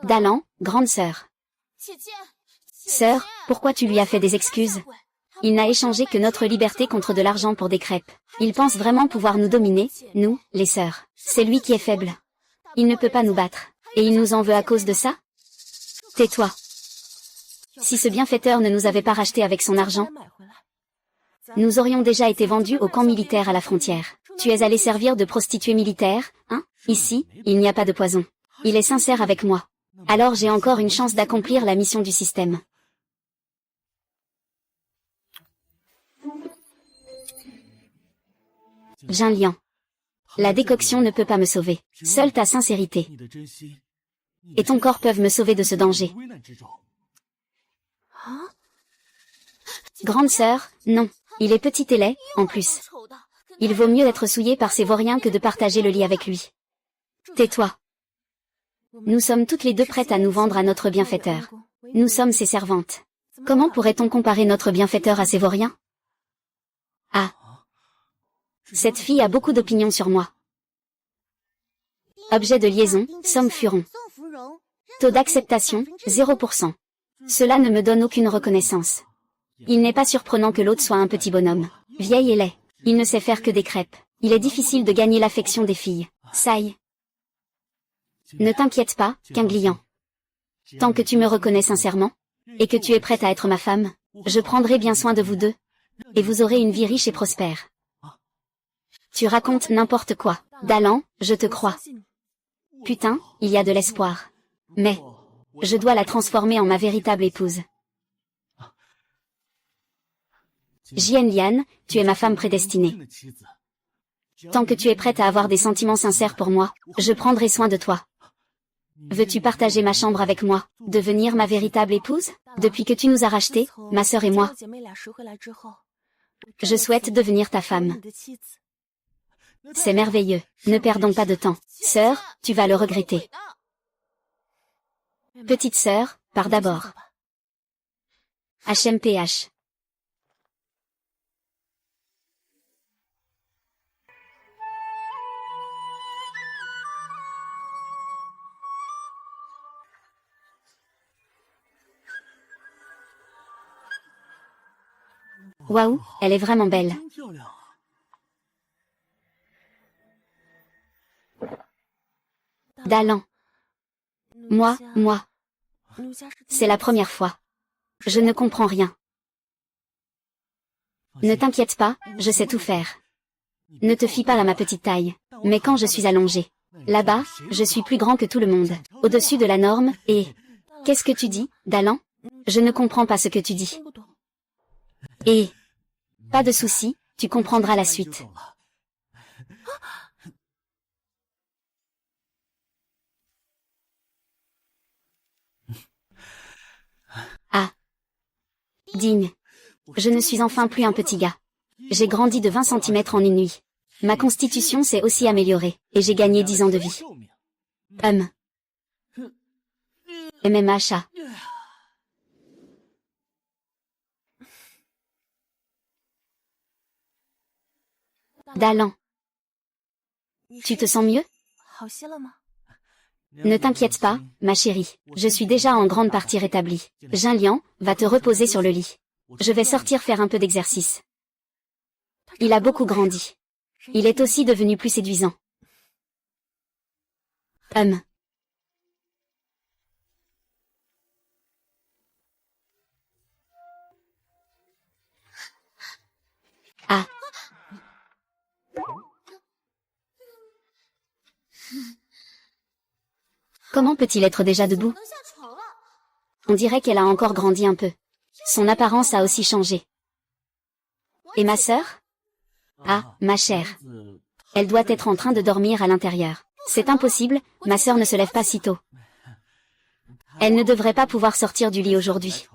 Dalan, grande sœur. Sœur, pourquoi tu lui as fait des excuses? Il n'a échangé que notre liberté contre de l'argent pour des crêpes. Il pense vraiment pouvoir nous dominer, nous, les sœurs. C'est lui qui est faible. Il ne peut pas nous battre. Et il nous en veut à cause de ça? Tais-toi. Si ce bienfaiteur ne nous avait pas rachetés avec son argent, nous aurions déjà été vendus au camp militaire à la frontière. Tu es allé servir de prostituée militaire, hein? Ici, il n'y a pas de poison. Il est sincère avec moi. Alors j'ai encore une chance d'accomplir la mission du système. Jinlian. La décoction ne peut pas me sauver. Seule ta sincérité et ton corps peuvent me sauver de ce danger. Grande sœur, non. Il est petit et laid, en plus. Il vaut mieux être souillé par ces vauriens que de partager le lit avec lui. Tais-toi. Nous sommes toutes les deux prêtes à nous vendre à notre bienfaiteur. Nous sommes ses servantes. Comment pourrait-on comparer notre bienfaiteur à ces vauriens? Ah. Cette fille a beaucoup d'opinions sur moi. Objet de liaison, somme furon. Taux d'acceptation, 0%. Cela ne me donne aucune reconnaissance. Il n'est pas surprenant que l'autre soit un petit bonhomme. Vieil et laid. Il ne sait faire que des crêpes. Il est difficile de gagner l'affection des filles. Saï. Ne t'inquiète pas, Qinglian. Tant que tu me reconnais sincèrement, et que tu es prête à être ma femme, je prendrai bien soin de vous deux, et vous aurez une vie riche et prospère. Tu racontes n'importe quoi. Dalan, je te crois. Putain, il y a de l'espoir. Mais, je dois la transformer en ma véritable épouse. Jianlian, tu es ma femme prédestinée. Tant que tu es prête à avoir des sentiments sincères pour moi, je prendrai soin de toi. Veux-tu partager ma chambre avec moi, devenir ma véritable épouse? Depuis que tu nous as rachetés, ma sœur et moi, je souhaite devenir ta femme. C'est merveilleux, ne perdons pas de temps. Sœur, tu vas le regretter. Petite sœur, pars d'abord. HMPH. Waouh, elle est vraiment belle. Dalan. Moi. C'est la première fois. Je ne comprends rien. Ne t'inquiète pas, je sais tout faire. Ne te fie pas à ma petite taille. Mais quand je suis allongé, là-bas, je suis plus grand que tout le monde, au-dessus de la norme, et... Qu'est-ce que tu dis, Dalan? Je ne comprends pas ce que tu dis. Et... Pas de souci, tu comprendras la suite. Ah. Digne. Je ne suis enfin plus un petit gars. J'ai grandi de 20 cm en une nuit. Ma constitution s'est aussi améliorée, et j'ai gagné 10 ans de vie. MMHA. Dalan. Tu te sens mieux? Ne t'inquiète pas, ma chérie, je suis déjà en grande partie rétablie. Jinlian, va te reposer sur le lit. Je vais sortir faire un peu d'exercice. Il a beaucoup grandi. Il est aussi devenu plus séduisant. Ah. Comment peut-il être déjà debout? On dirait qu'elle a encore grandi un peu. Son apparence a aussi changé. Et ma sœur? Ah, ma chère. Elle doit être en train de dormir à l'intérieur. C'est impossible, ma sœur ne se lève pas si tôt. Elle ne devrait pas pouvoir sortir du lit aujourd'hui.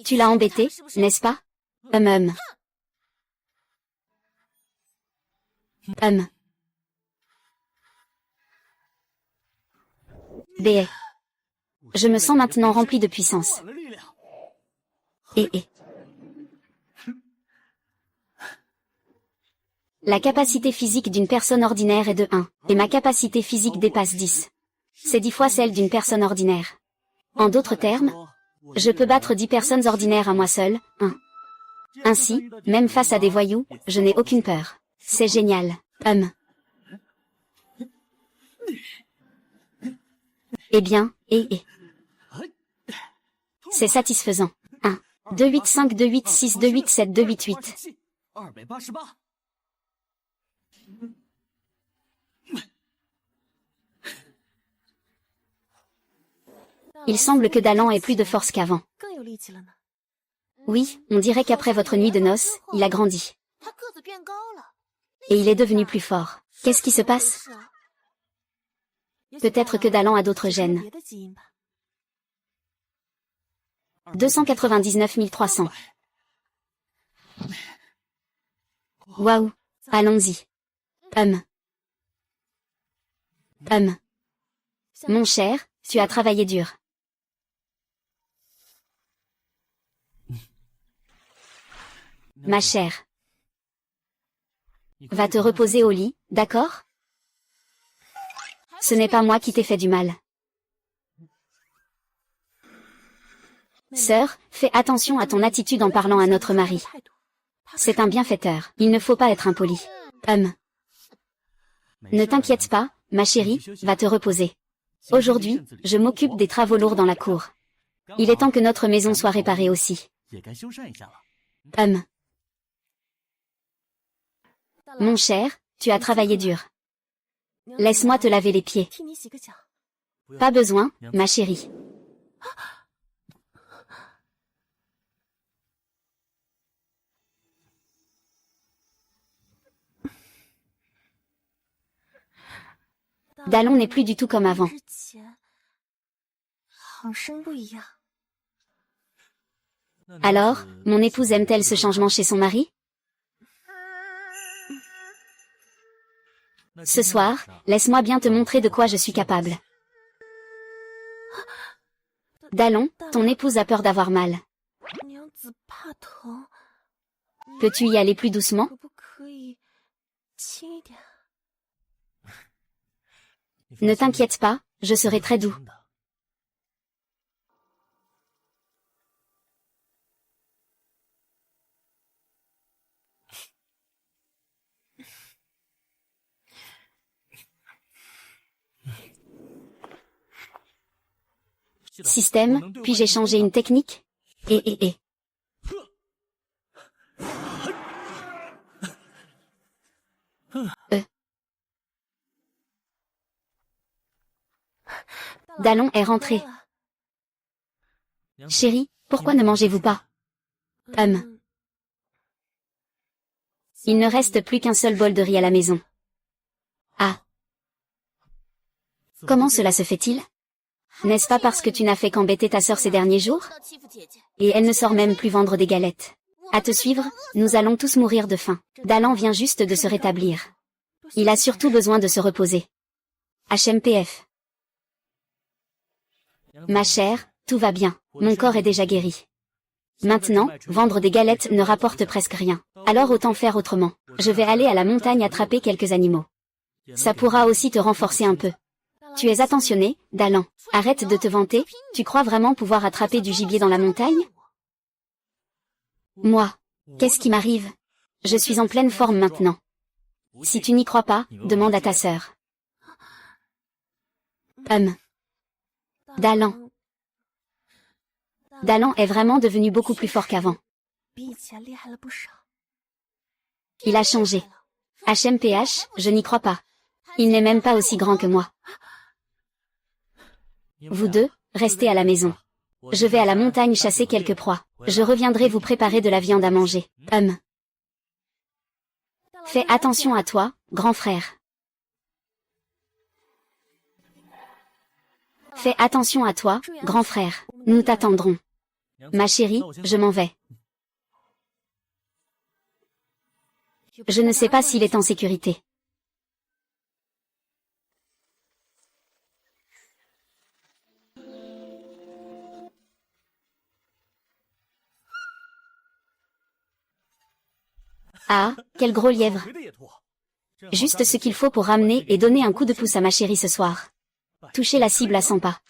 Tu l'as embêtée, n'est-ce pas? B. Je me sens maintenant rempli de puissance. La capacité physique d'une personne ordinaire est de 1, et ma capacité physique dépasse 10. C'est 10 fois celle d'une personne ordinaire. En d'autres termes, je peux battre 10 personnes ordinaires à moi seul, hein. Ainsi, même face à des voyous, je n'ai aucune peur. C'est génial. Eh bien, c'est satisfaisant. 1, 2, 8, 5, 2, 8, 6, 2, 8, 7, 2, 8, 8. Il semble que Dalan ait plus de force qu'avant. Oui, on dirait qu'après votre nuit de noces, il a grandi. Et il est devenu plus fort. Qu'est-ce qui se passe? Peut-être que Dalan a d'autres gènes. 299 300. Waouh. Allons-y. Mon cher, tu as travaillé dur. Ma chère. Va te reposer au lit, d'accord? Ce n'est pas moi qui t'ai fait du mal. Sœur, fais attention à ton attitude en parlant à notre mari. C'est un bienfaiteur. Il ne faut pas être impoli. Ne t'inquiète pas, ma chérie, va te reposer. Aujourd'hui, je m'occupe des travaux lourds dans la cour. Il est temps que notre maison soit réparée aussi. Mon cher, tu as travaillé dur. Laisse-moi te laver les pieds. Pas besoin, ma chérie. Dalan n'est plus du tout comme avant. Alors, mon épouse aime-t-elle ce changement chez son mari? Ce soir, laisse-moi bien te montrer de quoi je suis capable. Dalan, ton épouse a peur d'avoir mal. Peux-tu y aller plus doucement? Ne t'inquiète pas, je serai très doux. Système, puis-je échanger une technique? Dalan est rentré. Chérie, pourquoi ne mangez-vous pas? Il ne reste plus qu'un seul bol de riz à la maison. Ah. Comment cela se fait-il? N'est-ce pas parce que tu n'as fait qu'embêter ta sœur ces derniers jours? Et elle ne sort même plus vendre des galettes. À te suivre, nous allons tous mourir de faim. Dalan vient juste de se rétablir. Il a surtout besoin de se reposer. HMPF. Ma chère, tout va bien. Mon corps est déjà guéri. Maintenant, vendre des galettes ne rapporte presque rien. Alors autant faire autrement. Je vais aller à la montagne attraper quelques animaux. Ça pourra aussi te renforcer un peu. Tu es attentionné, Dalan. Arrête de te vanter, tu crois vraiment pouvoir attraper du gibier dans la montagne? Moi, qu'est-ce qui m'arrive? Je suis en pleine forme maintenant. Si tu n'y crois pas, demande à ta sœur. Dalan. Dalan est vraiment devenu beaucoup plus fort qu'avant. Il a changé. HMPH, je n'y crois pas. Il n'est même pas aussi grand que moi. Vous deux, restez à la maison. Je vais à la montagne chasser quelques proies. Je reviendrai vous préparer de la viande à manger. Fais attention à toi, grand frère. Fais attention à toi, grand frère. Nous t'attendrons. Ma chérie, je m'en vais. Je ne sais pas s'il est en sécurité. Ah, quel gros lièvre. Juste ce qu'il faut pour ramener et donner un coup de pouce à ma chérie ce soir. Touchez la cible à 100 pas.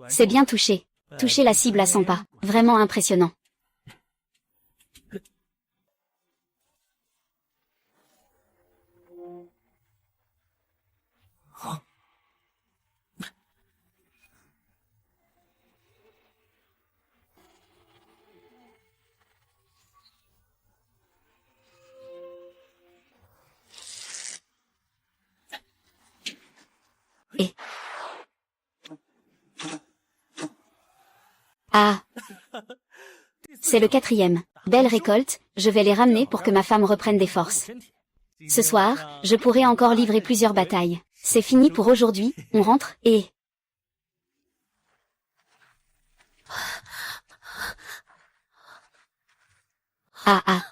C'est bien touché. Touchez la cible à 100 pas. Vraiment impressionnant. Et... Ah. C'est le 4e. Belle récolte, je vais les ramener pour que ma femme reprenne des forces. Ce soir, je pourrai encore livrer plusieurs batailles. C'est fini pour aujourd'hui, on rentre, et... Ah ah.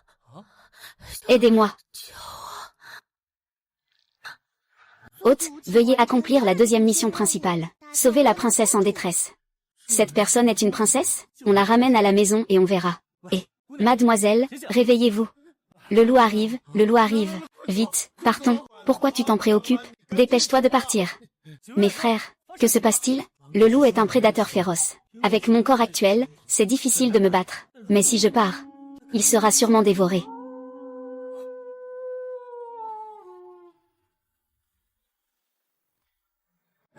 Aidez-moi. Hôte, veuillez accomplir la 2e mission principale. Sauver la princesse en détresse. Cette personne est une princesse? On la ramène à la maison et on verra. Et, mademoiselle, réveillez-vous. Le loup arrive, le loup arrive. Vite, partons. Pourquoi tu t'en préoccupes? Dépêche-toi de partir. Mes frères, que se passe-t-il? Le loup est un prédateur féroce. Avec mon corps actuel, c'est difficile de me battre. Mais si je pars, il sera sûrement dévoré.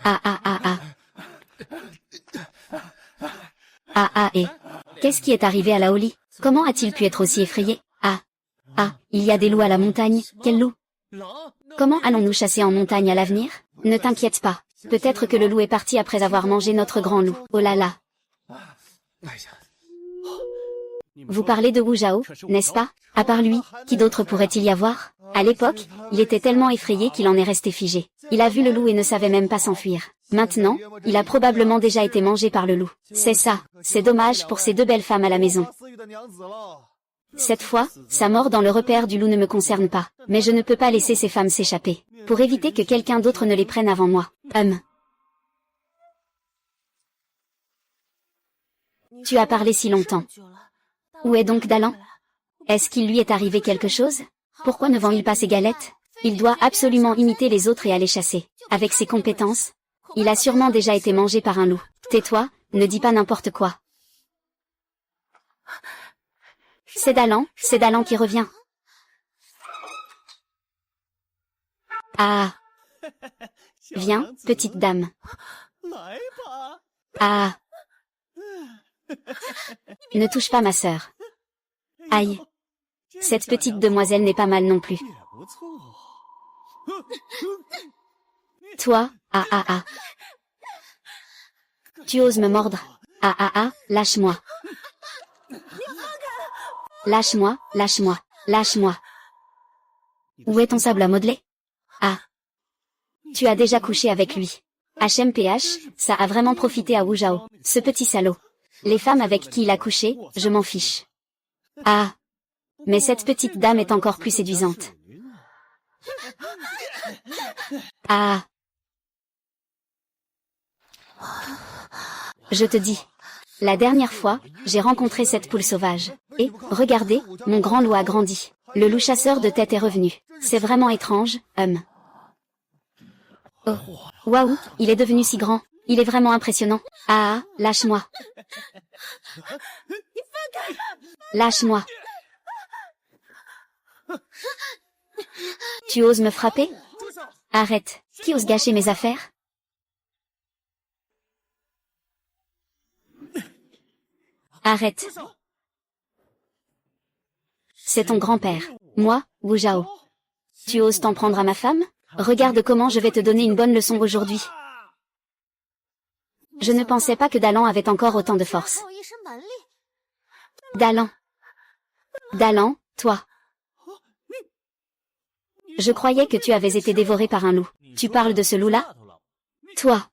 Ah ah ah ah. Ah ah et... Qu'est-ce qui est arrivé à Laoli? Comment a-t-il pu être aussi effrayé? Ah. Ah, il y a des loups à la montagne, quel loup? Comment allons-nous chasser en montagne à l'avenir? Ne t'inquiète pas. Peut-être que le loup est parti après avoir mangé notre grand loup. Oh là là. Vous parlez de Wu Zhao, n'est-ce pas? À part lui, qui d'autre pourrait-il y avoir? À l'époque, il était tellement effrayé qu'il en est resté figé. Il a vu le loup et ne savait même pas s'enfuir. Maintenant, il a probablement déjà été mangé par le loup. C'est ça, c'est dommage pour ces 2 belles femmes à la maison. Cette fois, sa mort dans le repère du loup ne me concerne pas, mais je ne peux pas laisser ces femmes s'échapper, pour éviter que quelqu'un d'autre ne les prenne avant moi. Tu as parlé si longtemps. Où est donc Dalan? Est-ce qu'il lui est arrivé quelque chose? Pourquoi ne vend-il pas ses galettes? Il doit absolument imiter les autres et aller chasser. Avec ses compétences, il a sûrement déjà été mangé par un loup. Tais-toi, ne dis pas n'importe quoi. C'est Dalan qui revient. Ah. Viens, petite dame. Ah. Ne touche pas ma sœur. Aïe. Cette petite demoiselle n'est pas mal non plus. Toi, ah ah ah. Tu oses me mordre? Ah ah ah, lâche-moi. Lâche-moi, lâche-moi, lâche-moi. Où est ton sable à modeler? Ah. Tu as déjà couché avec lui. HMPH, ça a vraiment profité à Wu Zhao, ce petit salaud. Les femmes avec qui il a couché, je m'en fiche. Ah. Mais cette petite dame est encore plus séduisante. Ah. Je te dis. La dernière fois, j'ai rencontré cette poule sauvage. Et, regardez, mon grand loup a grandi. Le loup chasseur de tête est revenu. C'est vraiment étrange, Oh. Waouh, il est devenu si grand. Il est vraiment impressionnant. Ah, lâche-moi. Lâche-moi. Tu oses me frapper? Arrête. Qui ose gâcher mes affaires? Arrête. C'est ton grand-père. Moi, Wu Zhao. Tu oses t'en prendre à ma femme? Regarde comment je vais te donner une bonne leçon aujourd'hui. Je ne pensais pas que Dalan avait encore autant de force. Dalan. Dalan, toi. Je croyais que tu avais été dévoré par un loup. Tu parles de ce loup-là? Toi.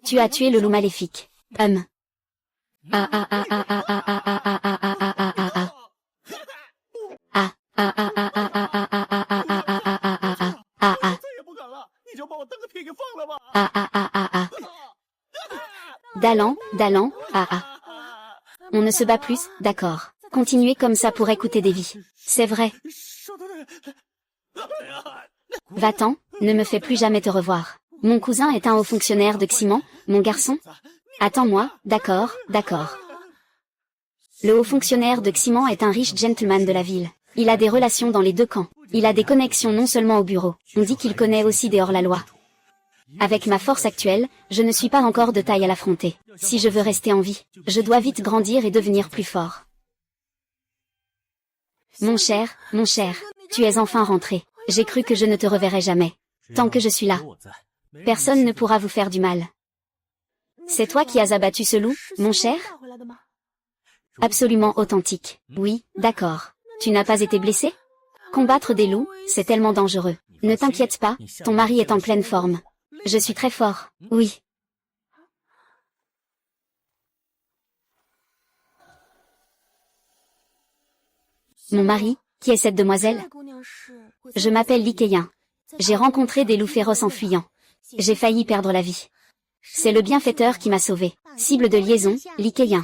Tu as tué le loup maléfique. Ah ah ah ah ah ah ah ah ah ah ah ah ah ah ah. Ah ah ah ah ah ah ah ah ah ah ah ah ah ah ah ah. Ah ah. Ah ah ah ah ah. Dalan, ah ah. On ne se bat plus, d'accord. Continuez comme ça pourrait coûter des vies. C'est vrai. Va-t'en, ne me fais plus jamais te revoir. Mon cousin est un haut fonctionnaire de Ximan, mon garçon. Attends-moi, d'accord, d'accord. Le haut fonctionnaire de Ximan est un riche gentleman de la ville. Il a des relations dans les deux camps. Il a des connexions non seulement au bureau, on dit qu'il connaît aussi des hors-la-loi. Avec ma force actuelle, je ne suis pas encore de taille à l'affronter. Si je veux rester en vie, je dois vite grandir et devenir plus fort. Mon cher, tu es enfin rentré. J'ai cru que je ne te reverrai jamais. Tant que je suis là, personne ne pourra vous faire du mal. C'est toi qui as abattu ce loup, mon cher? Absolument authentique. Oui, d'accord. Tu n'as pas été blessé? Combattre des loups, c'est tellement dangereux. Ne t'inquiète pas, ton mari est en pleine forme. Je suis très fort, oui. Mon mari, qui est cette demoiselle? Je m'appelle Li Keiyan. J'ai rencontré des loups féroces en fuyant. J'ai failli perdre la vie. C'est le bienfaiteur qui m'a sauvé. Cible de liaison, Li Keiyan.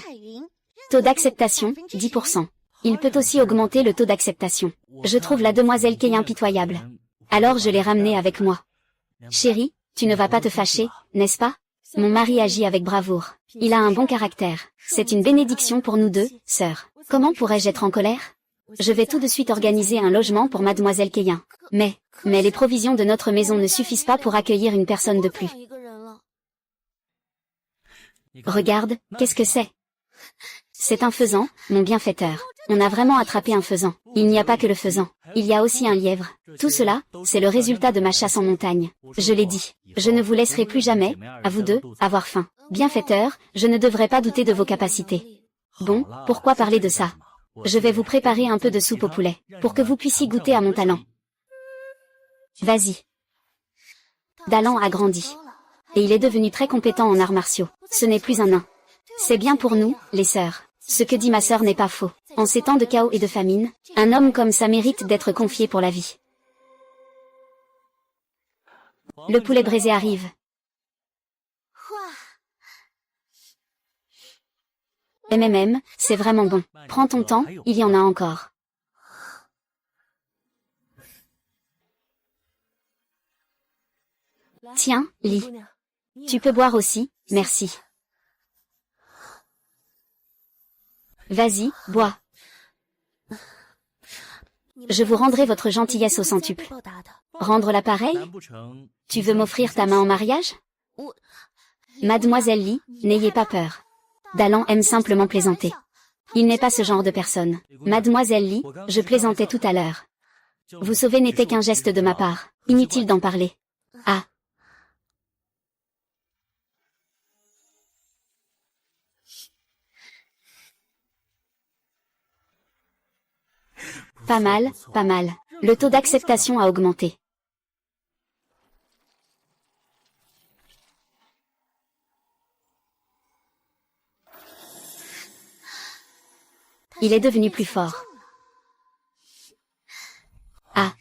Taux d'acceptation, 10%. Il peut aussi augmenter le taux d'acceptation. Je trouve la demoiselle Keiyan pitoyable. Alors je l'ai ramenée avec moi. Chérie, tu ne vas pas te fâcher, n'est-ce pas? Mon mari agit avec bravoure. Il a un bon caractère. C'est une bénédiction pour nous deux, sœurs. Comment pourrais-je être en colère? Je vais tout de suite organiser un logement pour mademoiselle Keiyan. Mais les provisions de notre maison ne suffisent pas pour accueillir une personne de plus. Regarde, qu'est-ce que c'est? C'est un faisan, mon bienfaiteur. On a vraiment attrapé un faisan. Il n'y a pas que le faisan. Il y a aussi un lièvre. Tout cela, c'est le résultat de ma chasse en montagne. Je l'ai dit. Je ne vous laisserai plus jamais, à vous deux, avoir faim. Bienfaiteur, je ne devrais pas douter de vos capacités. Bon, pourquoi parler de ça? Je vais vous préparer un peu de soupe au poulet, pour que vous puissiez goûter à mon talent. Vas-y. Dalan a grandi. Et il est devenu très compétent en arts martiaux. Ce n'est plus un nain. C'est bien pour nous, les sœurs. Ce que dit ma sœur n'est pas faux. En ces temps de chaos et de famine, un homme comme ça mérite d'être confié pour la vie. Le poulet braisé arrive. C'est vraiment bon. Prends ton temps, il y en a encore. Tiens, Li. Tu peux boire aussi, merci. Vas-y, bois. Je vous rendrai votre gentillesse au centuple. Rendre l'appareil? Tu veux m'offrir ta main en mariage? Mademoiselle Li, n'ayez pas peur. Dalan aime simplement plaisanter. Il n'est pas ce genre de personne. Mademoiselle Li, je plaisantais tout à l'heure. Vous sauver n'était qu'un geste de ma part. Inutile d'en parler. Ah. Pas mal, pas mal. Le taux d'acceptation a augmenté. Il est devenu plus fort. Ah.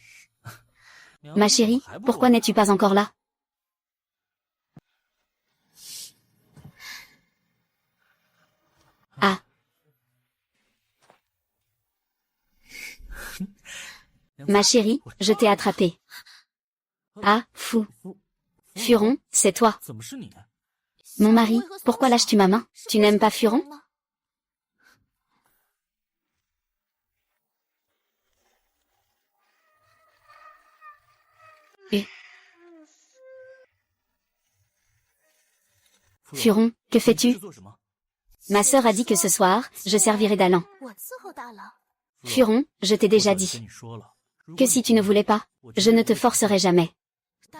Ma chérie, pourquoi n'es-tu pas encore là? Ah. Ma chérie, je t'ai attrapé. Ah, fou. Furon, c'est toi. Mon mari, pourquoi lâches-tu ma main? Tu n'aimes pas Furon? Furon, que fais-tu? Ma sœur a dit que ce soir, je servirai Dalan. Furon, je t'ai déjà dit. Que si tu ne voulais pas, je ne te forcerai jamais.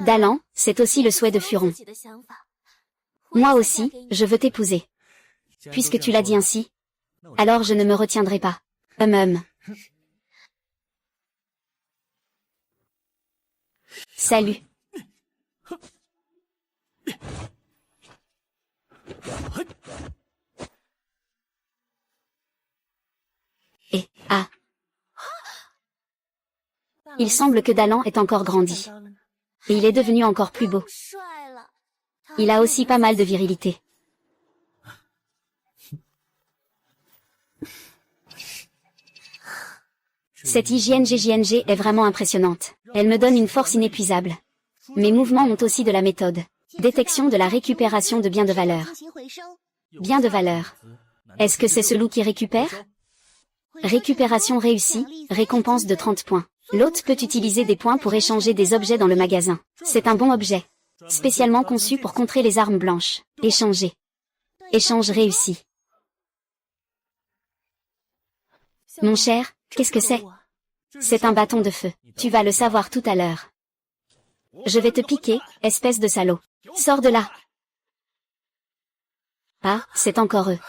Dalan, c'est aussi le souhait de Furon. Moi aussi, je veux t'épouser. Puisque tu l'as dit ainsi, alors je ne me retiendrai pas. Salut. Et, ah. Il semble que Dalan ait encore grandi. Et il est devenu encore plus beau. Il a aussi pas mal de virilité. Cette hygiène GJNG est vraiment impressionnante. Elle me donne une force inépuisable. Mes mouvements ont aussi de la méthode. Détection de la récupération de biens de valeur. Biens de valeur. Est-ce que c'est ce loup qui récupère? Récupération réussie, récompense de 30 points. L'hôte peut utiliser des points pour échanger des objets dans le magasin. C'est un bon objet. Spécialement conçu pour contrer les armes blanches. Échanger. Échange réussi. Mon cher, qu'est-ce que c'est? C'est un bâton de feu. Tu vas le savoir tout à l'heure. Je vais te piquer, espèce de salaud. Sors de là. Ah, c'est encore eux.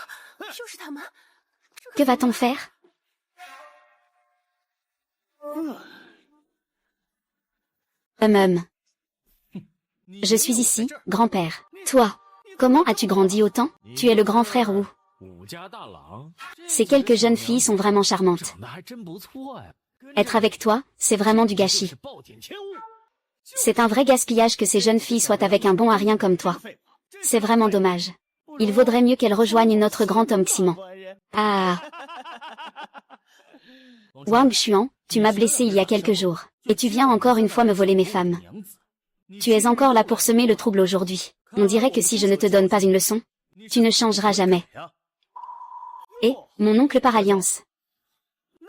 Que va-t-on faire? Je suis ici, grand-père. Toi, comment as-tu grandi autant? Tu es le grand frère ou? Ces quelques jeunes filles sont vraiment charmantes. Être avec toi, c'est vraiment du gâchis. C'est un vrai gaspillage que ces jeunes filles soient avec un bon à rien comme toi. C'est vraiment dommage. Il vaudrait mieux qu'elles rejoignent notre grand homme Ximan. Ah. Wang Xuan, tu m'as blessé il y a quelques jours, et tu viens encore une fois me voler mes femmes. Tu es encore là pour semer le trouble aujourd'hui. On dirait que si je ne te donne pas une leçon, tu ne changeras jamais. Et, mon oncle par alliance.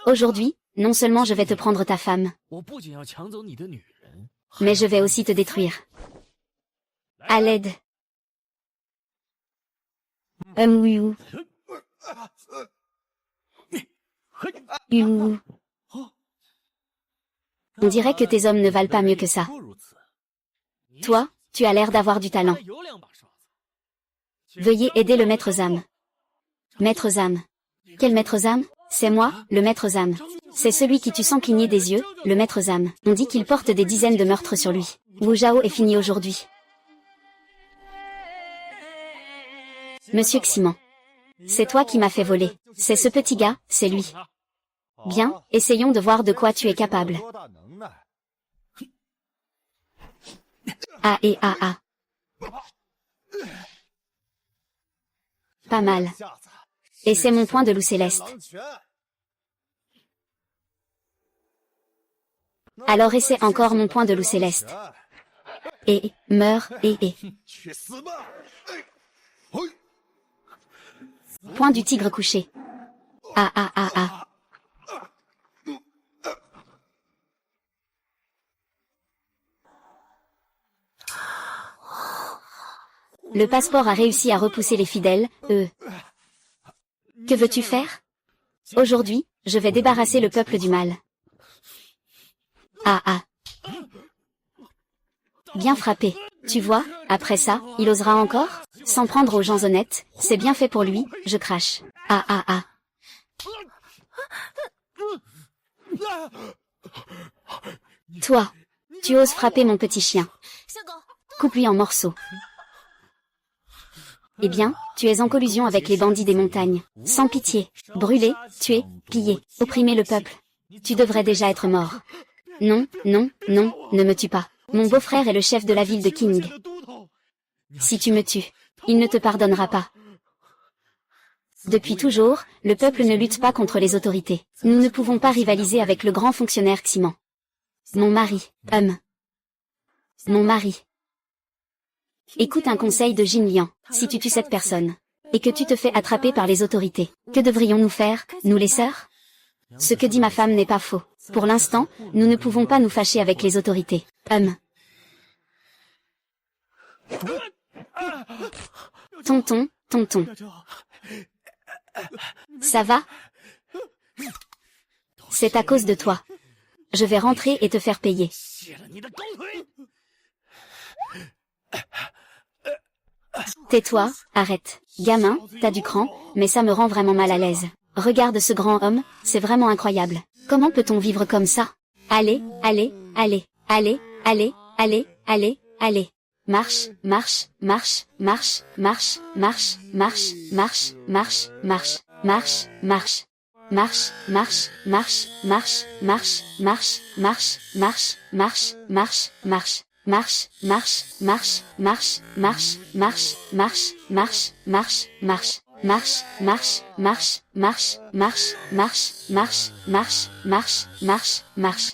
Aujourd'hui, non seulement je vais te prendre ta femme, mais je vais aussi te détruire. À l'aide. Oui. On dirait que tes hommes ne valent pas mieux que ça. Toi, tu as l'air d'avoir du talent. Veuillez aider le maître Zam. Maître Zam. Quel maître Zam? C'est moi, le maître Zam. C'est celui qui tue sans cligner des yeux, le maître Zam. On dit qu'il porte des dizaines de meurtres sur lui. Wu Zhao est fini aujourd'hui. Monsieur Ximan. C'est toi qui m'as fait voler. C'est ce petit gars, c'est lui. Bien, essayons de voir de quoi tu es capable. Ah. Pas mal. Et c'est mon point de loup céleste. Alors essaie encore mon point de loup céleste. Et, meurs, et. Point du tigre couché. Ah. Le passeport a réussi à repousser les fidèles, eux. Que veux-tu faire? Aujourd'hui, je vais débarrasser le peuple du mal. Ah. Bien frappé. Tu vois, après ça, il osera encore? S'en prendre aux gens honnêtes, c'est bien fait pour lui, je crache. Ah. Toi, tu oses frapper mon petit chien. Coupe-lui en morceaux. Eh bien, tu es en collusion avec les bandits des montagnes. Sans pitié. Brûler, tuer, piller, opprimer le peuple. Tu devrais déjà être mort. Non, ne me tue pas. Mon beau-frère est le chef de la ville de Qing. Si tu me tues, il ne te pardonnera pas. Depuis toujours, le peuple ne lutte pas contre les autorités. Nous ne pouvons pas rivaliser avec le grand fonctionnaire Ximan. Mon mari, Mon mari. Écoute un conseil de Jin Liang, si tu tues cette personne, et que tu te fais attraper par les autorités, que devrions-nous faire, nous les sœurs? Ce que dit ma femme n'est pas faux. Pour l'instant, nous ne pouvons pas nous fâcher avec les autorités. Tonton. Ça va? C'est à cause de toi. Je vais rentrer et te faire payer. Tais-toi, arrête. Gamin, t'as du cran, mais ça me rend vraiment mal à l'aise. Regarde ce grand homme, c'est vraiment incroyable. Comment peut-on vivre comme ça? Allez. Marche.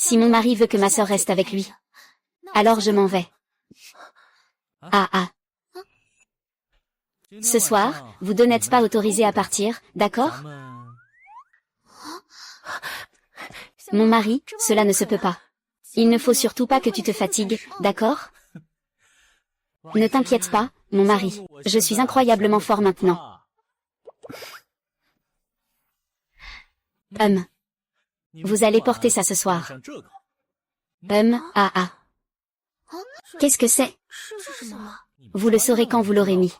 Si mon mari veut que ma sœur reste avec lui, alors je m'en vais. Ah ah. Ce soir, vous deux n'êtes pas autorisés à partir, d'accord? Mon mari, cela ne se peut pas. Il ne faut surtout pas que tu te fatigues, d'accord? Ne t'inquiète pas, mon mari. Je suis incroyablement fort maintenant. Vous allez porter ça ce soir. Ah ah. Qu'est-ce que c'est? Vous le saurez quand vous l'aurez mis.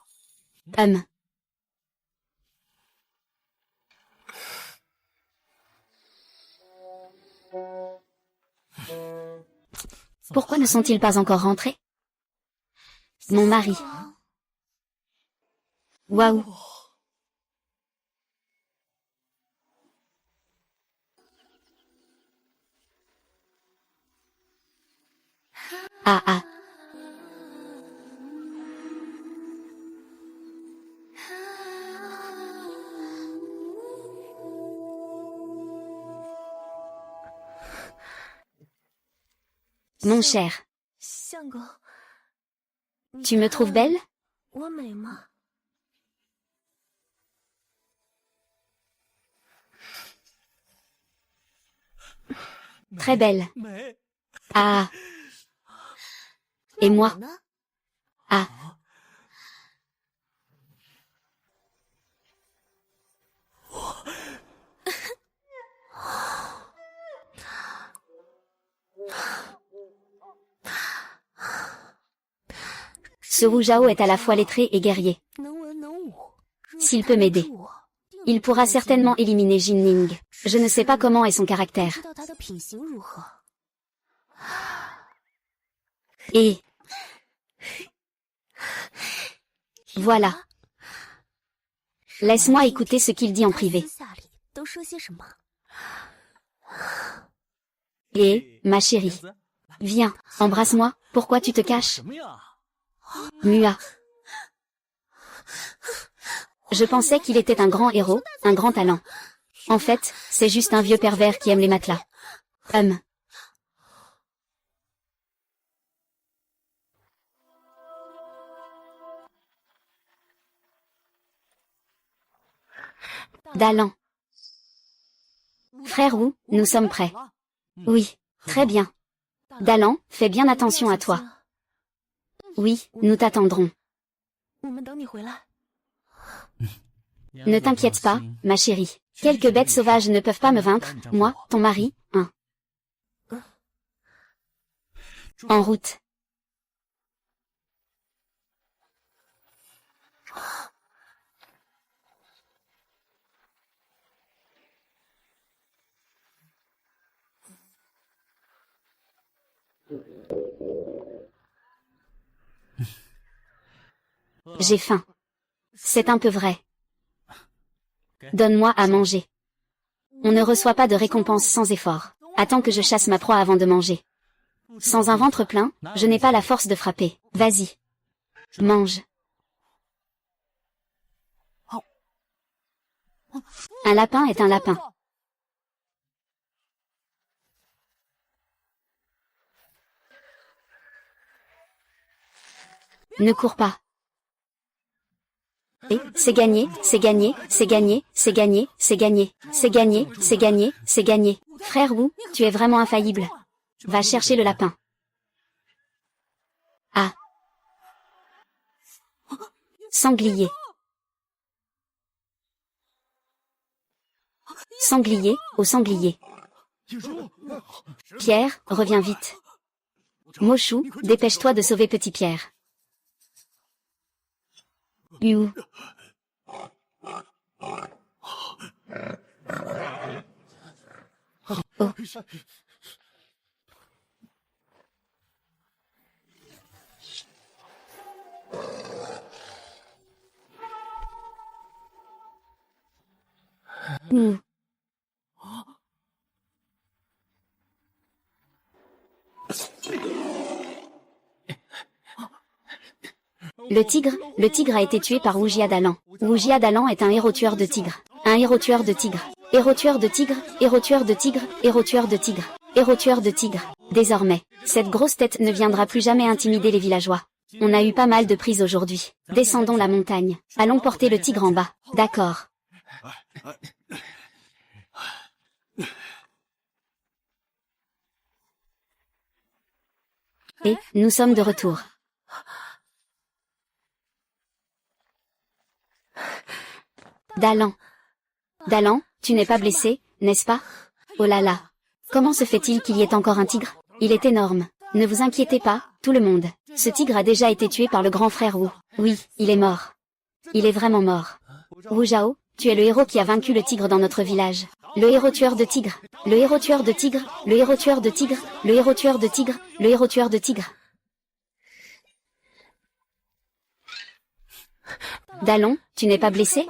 Pourquoi ne sont-ils pas encore rentrés? Mon mari. Waouh. Ah ah. Mon cher. Tu me trouves belle? Très belle. Ah. Et moi? Ah. Ce Wu Zhao est à la fois lettré et guerrier. S'il peut m'aider, il pourra certainement éliminer Jin Ning. Je ne sais pas comment est son caractère. Et... voilà. Laisse-moi écouter ce qu'il dit en privé. Et, ma chérie. Viens, embrasse-moi, pourquoi tu te caches? Mua. Je pensais qu'il était un grand héros, un grand talent. En fait, c'est juste un vieux pervers qui aime les matelas. Dalan. Frère Wu, nous sommes prêts. Oui, très bien. Dalan, fais bien attention à toi. Oui, nous t'attendrons. Ne t'inquiète pas, ma chérie. Quelques bêtes sauvages ne peuvent pas me vaincre, moi, ton mari, hein. En route. J'ai faim. C'est un peu vrai. Donne-moi à manger. On ne reçoit pas de récompense sans effort. Attends que je chasse ma proie avant de manger. Sans un ventre plein, je n'ai pas la force de frapper. Vas-y. Mange. Un lapin est un lapin. Ne cours pas. Et, c'est gagné, c'est gagné, c'est gagné, c'est gagné, c'est gagné, c'est gagné, c'est gagné, c'est gagné. Frère Wu, tu es vraiment infaillible. Va chercher le lapin. Ah. Sanglier. Sanglier, au sanglier. Pierre, reviens vite. Mochou, dépêche-toi de sauver Petit Pierre. You. Oh. Le tigre a été tué par Wu Jiadalan. Wu Jiadalan est un héros tueur de tigres. Un héros tueur de tigres. Héros tueur de tigres, héros tueur de tigres, héros tueur de tigres. Héros tueur de tigres. Désormais, cette grosse tête ne viendra plus jamais intimider les villageois. On a eu pas mal de prises aujourd'hui. Descendons la montagne. Allons porter le tigre en bas. D'accord. Et, nous sommes de retour. Dalan. Dalan, tu n'es pas blessé, n'est-ce pas? Oh là là. Comment se fait-il qu'il y ait encore un tigre? Il est énorme. Ne vous inquiétez pas, tout le monde. Ce tigre a déjà été tué par le grand frère Wu. Oui, il est mort. Il est vraiment mort. Wu Zhao, tu es le héros qui a vaincu le tigre dans notre village. Le héros tueur de tigre. Le héros tueur de tigre. Le héros tueur de tigre. Le héros tueur de tigre. Le héros tueur de tigre. Dalan, tu n'es pas blessé?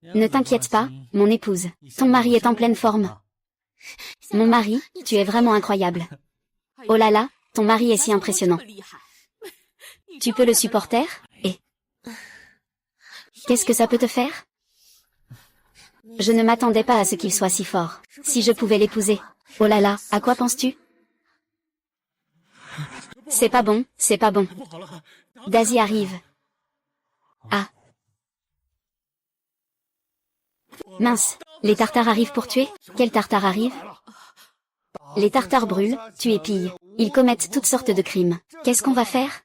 Ne t'inquiète pas, mon épouse. Ton mari est en pleine forme. Mon mari, tu es vraiment incroyable. Oh là là, ton mari est si impressionnant. Tu peux le supporter? Et qu'est-ce que ça peut te faire? Je ne m'attendais pas à ce qu'il soit si fort. Si je pouvais l'épouser. Oh là là, à quoi penses-tu? C'est pas bon, c'est pas bon. Daisy arrive. Ah. Mince, les tartares arrivent pour tuer? Quels tartares arrivent? Les tartares brûlent, tuent et pillent. Ils commettent toutes sortes de crimes. Qu'est-ce qu'on va faire?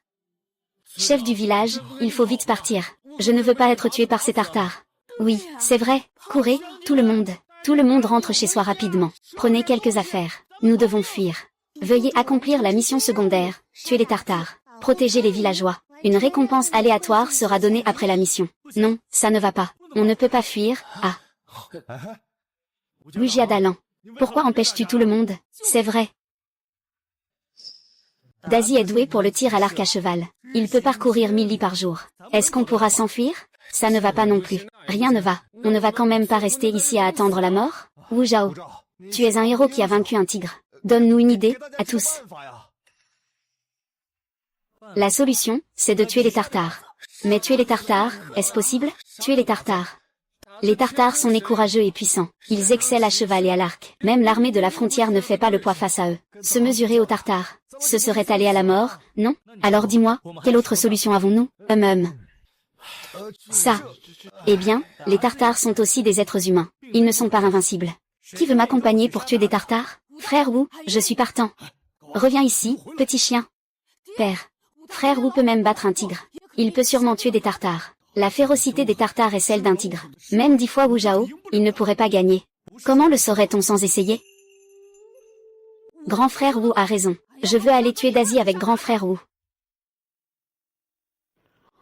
Chef du village, il faut vite partir. Je ne veux pas être tué par ces tartares. Oui, c'est vrai, courez, tout le monde. Tout le monde rentre chez soi rapidement. Prenez quelques affaires. Nous devons fuir. Veuillez accomplir la mission secondaire, tuer les tartares. Protéger les villageois. Une récompense aléatoire sera donnée après la mission. Non, ça ne va pas. On ne peut pas fuir. Ah. Wujia Dalan. Pourquoi empêches-tu tout le monde? C'est vrai. Daisy est doué pour le tir à l'arc à cheval. Il peut parcourir 1000 lits par jour. Est-ce qu'on pourra s'enfuir? Ça ne va pas non plus. Rien ne va. On ne va quand même pas rester ici à attendre la mort? Wu Zhao. Tu es un héros qui a vaincu un tigre. Donne-nous une idée, à tous. La solution, c'est de tuer les tartares. Mais tuer les tartares, est-ce possible? Tuer les tartares. Les tartares sont nés courageux et puissants. Ils excellent à cheval et à l'arc. Même l'armée de la frontière ne fait pas le poids face à eux. Se mesurer aux tartares, ce serait aller à la mort, non? Alors dis-moi, quelle autre solution avons-nous? Ça. Eh bien, les tartares sont aussi des êtres humains. Ils ne sont pas invincibles. Qui veut m'accompagner pour tuer des tartares? Frère Wu, je suis partant. Reviens ici, petit chien. Père. Frère Wu peut même battre un tigre. Il peut sûrement tuer des tartares. La férocité des tartares est celle d'un tigre. Même 10 fois Wu Zhao, il ne pourrait pas gagner. Comment le saurait-on sans essayer? Grand frère Wu a raison. Je veux aller tuer Daisy avec grand frère Wu.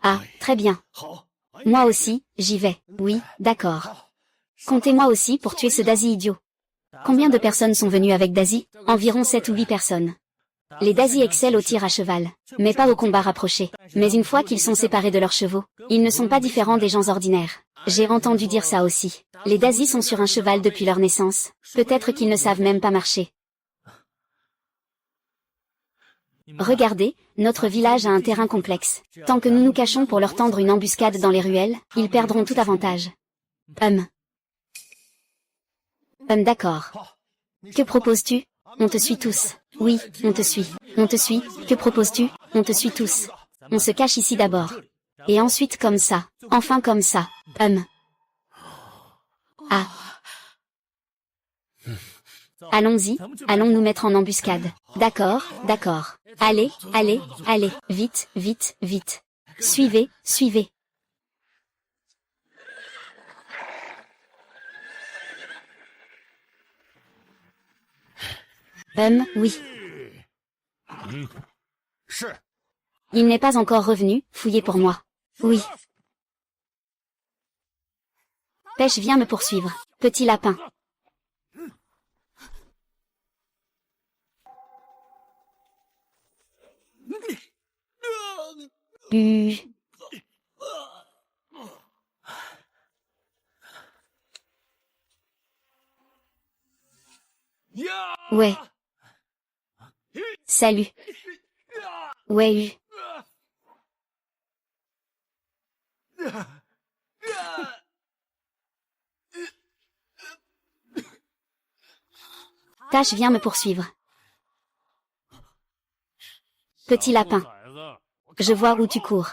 Ah, très bien. Moi aussi, j'y vais. Oui, d'accord. Comptez-moi aussi pour tuer ce Daisy idiot. Combien de personnes sont venues avec Daisy? Environ 7 ou 8 personnes. Les Daisy excellent au tir à cheval, mais pas au combat rapproché. Mais une fois qu'ils sont séparés de leurs chevaux, ils ne sont pas différents des gens ordinaires. J'ai entendu dire ça aussi. Les Daisy sont sur un cheval depuis leur naissance. Peut-être qu'ils ne savent même pas marcher. Regardez, notre village a un terrain complexe. Tant que nous nous cachons pour leur tendre une embuscade dans les ruelles, ils perdront tout avantage. D'accord. Que proposes-tu? On te suit tous. Oui, on te suit. On te suit. Que proposes-tu? On te suit tous. On se cache ici d'abord. Et ensuite comme ça. Enfin comme ça. Ah. Allons-y, allons nous mettre en embuscade. D'accord, d'accord. Allez, allez, allez. Vite, vite, vite. Suivez, suivez. Oui. Il n'est pas encore revenu, fouillez pour moi. Oui. Pêche vient me poursuivre. Petit lapin. Ouais. Salut. Ouais. Tache vient me poursuivre. Petit lapin. Je vois où tu cours.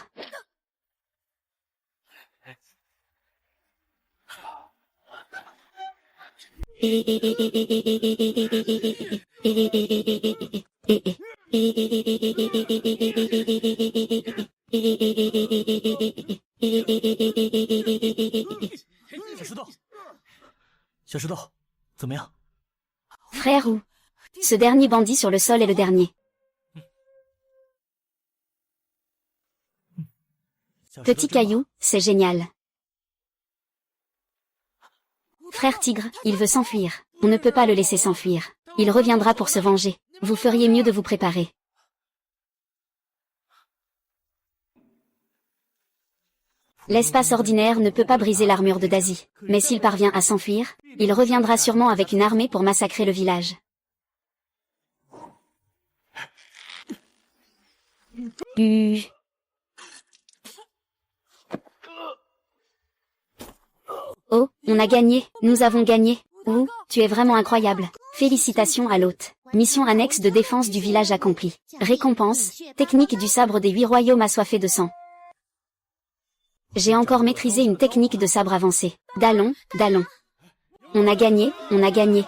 Frère Wu. Ce dernier bandit sur le sol est le dernier. Petit caillou, c'est génial. Frère tigre, il veut s'enfuir. On ne peut pas le laisser s'enfuir. Il reviendra pour se venger. Vous feriez mieux de vous préparer. L'espace ordinaire ne peut pas briser l'armure de Daisy. Mais s'il parvient à s'enfuir, il reviendra sûrement avec une armée pour massacrer le village. Oh, on a gagné, nous avons gagné. Ouh, tu es vraiment incroyable. Félicitations à l'hôte. Mission annexe de défense du village accomplie. Récompense, technique du sabre des 8 royaumes assoiffés de sang. J'ai encore maîtrisé une technique de sabre avancée. Dallon, Dallon. On a gagné, on a gagné.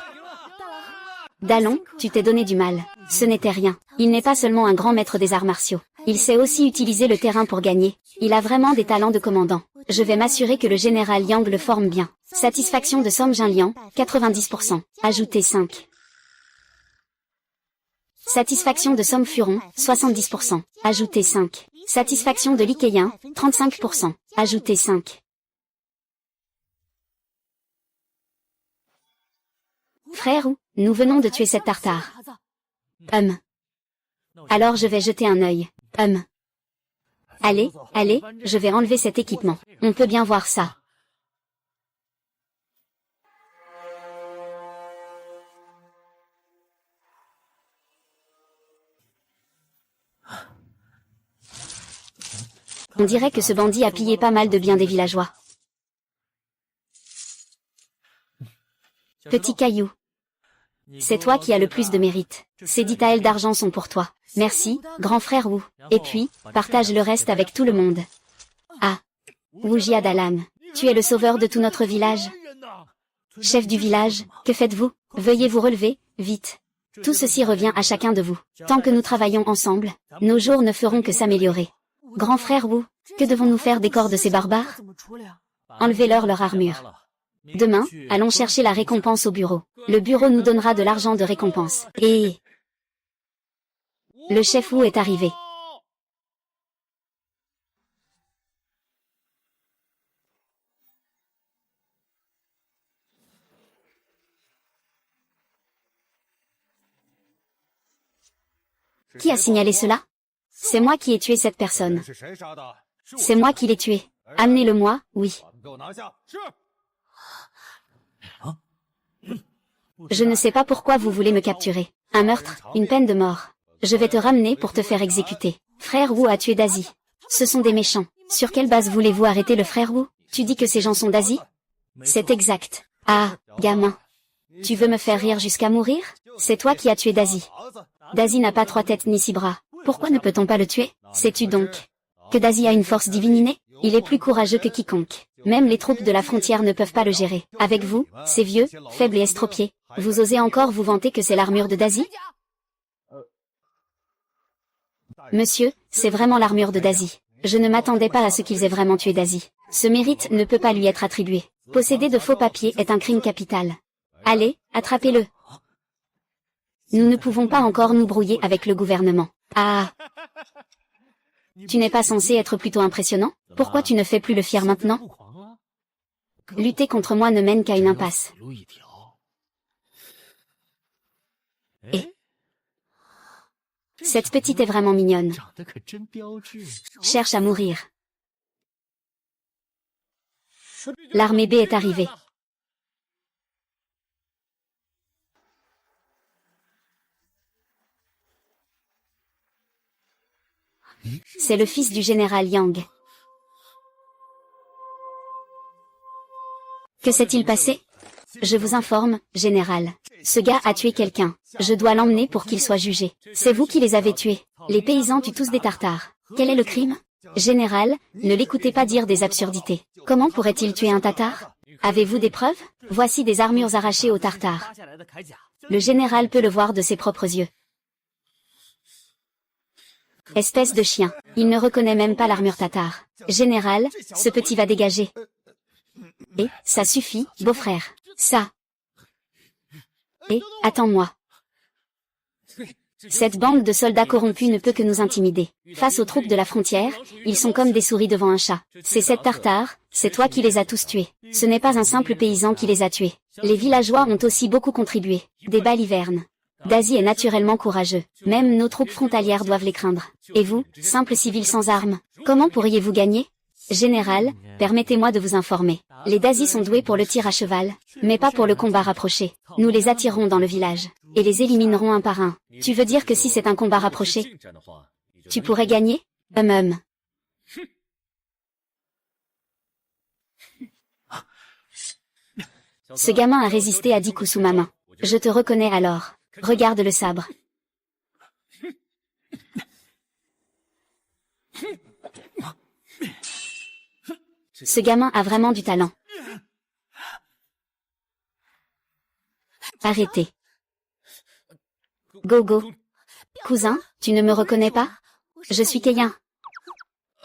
Dallon, tu t'es donné du mal. Ce n'était rien. Il n'est pas seulement un grand maître des arts martiaux. Il sait aussi utiliser le terrain pour gagner. Il a vraiment des talents de commandant. Je vais m'assurer que le général Yang le forme bien. Satisfaction de Song Jinliang, 90%. Ajouter 5. Satisfaction de Song Furon, 70%. Ajouter 5. Satisfaction de Li Keyin, 35%. Ajouter 5. Frère Wu, nous venons de tuer cette tartare. Alors je vais jeter un œil. Allez, allez, je vais enlever cet équipement. On peut bien voir ça. On dirait que ce bandit a pillé pas mal de biens des villageois. Petit caillou. C'est toi qui as le plus de mérite. Ces 10 taels d'argent sont pour toi. Merci, grand frère Wu. Et puis, partage le reste avec tout le monde. Ah. Wu Jiadalan. Tu es le sauveur de tout notre village. Chef du village, que faites-vous? Veuillez vous relever, vite. Tout ceci revient à chacun de vous. Tant que nous travaillons ensemble, nos jours ne feront que s'améliorer. Grand frère Wu, que devons-nous faire des corps de ces barbares? Enlevez-leur leur armure. Demain, allons chercher la récompense au bureau. Le bureau nous donnera de l'argent de récompense. Et... le chef Wu est arrivé. Qui a signalé cela? C'est moi qui ai tué cette personne. C'est moi qui l'ai tué. Amenez-le-moi, oui. Je ne sais pas pourquoi vous voulez me capturer. Un meurtre, une peine de mort. Je vais te ramener pour te faire exécuter. Frère Wu a tué Daisy. Ce sont des méchants. Sur quelle base voulez-vous arrêter le frère Wu? Tu dis que ces gens sont Daisy? C'est exact. Ah, gamin. Tu veux me faire rire jusqu'à mourir? C'est toi qui as tué Daisy. Daisy n'a pas 3 têtes ni 6 bras. Pourquoi ne peut-on pas le tuer? Sais-tu donc que Daisy a une force divine innée? Il est plus courageux que quiconque. Même les troupes de la frontière ne peuvent pas le gérer. Avec vous, ces vieux, faibles et estropiés, vous osez encore vous vanter que c'est l'armure de Daisy? Monsieur, c'est vraiment l'armure de Daisy. Je ne m'attendais pas à ce qu'ils aient vraiment tué Daisy. Ce mérite ne peut pas lui être attribué. Posséder de faux papiers est un crime capital. Allez, attrapez-le. Nous ne pouvons pas encore nous brouiller avec le gouvernement. Ah! Tu n'es pas censé être plutôt impressionnant? Pourquoi tu ne fais plus le fier maintenant? Lutter contre moi ne mène qu'à une impasse. Et cette petite est vraiment mignonne. Cherche à mourir. L'armée B est arrivée. C'est le fils du général Yang. Que s'est-il passé? Je vous informe, général. Ce gars a tué quelqu'un. Je dois l'emmener pour qu'il soit jugé. C'est vous qui les avez tués. Les paysans tuent tous des Tartares. Quel est le crime? Général, ne l'écoutez pas dire des absurdités. Comment pourrait-il tuer un Tatar? Avez-vous des preuves? Voici des armures arrachées aux Tartares. Le général peut le voir de ses propres yeux. Espèce de chien. Il ne reconnaît même pas l'armure tatare. Général, ce petit va dégager. Et, ça suffit, beau-frère. Ça. Et, attends-moi. Cette bande de soldats corrompus ne peut que nous intimider. Face aux troupes de la frontière, ils sont comme des souris devant un chat. Ces 7 Tartares, c'est toi qui les as tous tués. Ce n'est pas un simple paysan qui les a tués. Les villageois ont aussi beaucoup contribué. Des balivernes. Dazi est naturellement courageux. Même nos troupes frontalières doivent les craindre. Et vous, simples civils sans armes, comment pourriez-vous gagner? Général, permettez-moi de vous informer. Les Dazi sont doués pour le tir à cheval, mais pas pour le combat rapproché. Nous les attirerons dans le village, et les éliminerons un par un. Tu veux dire que si c'est un combat rapproché, tu pourrais gagner? Ce gamin a résisté à 10 coups sous ma main. Je te reconnais alors. Regarde le sabre. Ce gamin a vraiment du talent. Arrêtez. Gogo. Cousin, tu ne me reconnais pas? Je suis Keïen.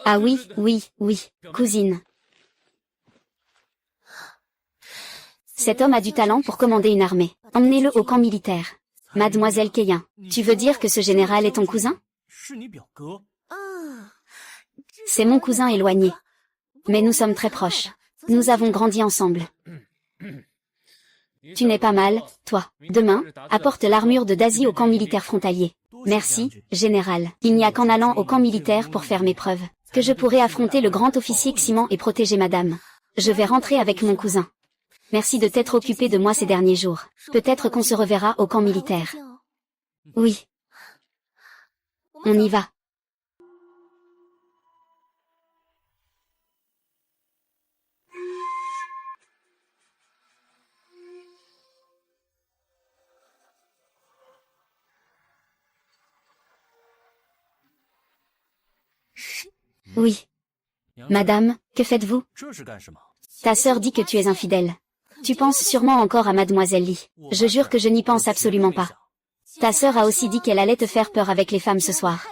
Ah oui, oui, oui, cousine. Cet homme a du talent pour commander une armée. Emmenez-le au camp militaire. Mademoiselle Keïen, tu veux dire que ce général est ton cousin? C'est mon cousin éloigné. Mais nous sommes très proches. Nous avons grandi ensemble. Tu n'es pas mal, toi. Demain, apporte l'armure de Dazi au camp militaire frontalier. Merci, général. Il n'y a qu'en allant au camp militaire pour faire mes preuves que je pourrai affronter le grand officier Ximan et protéger madame. Je vais rentrer avec mon cousin. Merci de t'être occupé de moi ces derniers jours. Peut-être qu'on se reverra au camp militaire. Oui. On y va. Oui. Madame, que faites-vous? Ta sœur dit que tu es infidèle. Tu penses sûrement encore à Mademoiselle Li. Je jure que je n'y pense absolument pas. Ta sœur a aussi dit qu'elle allait te faire peur avec les femmes ce soir.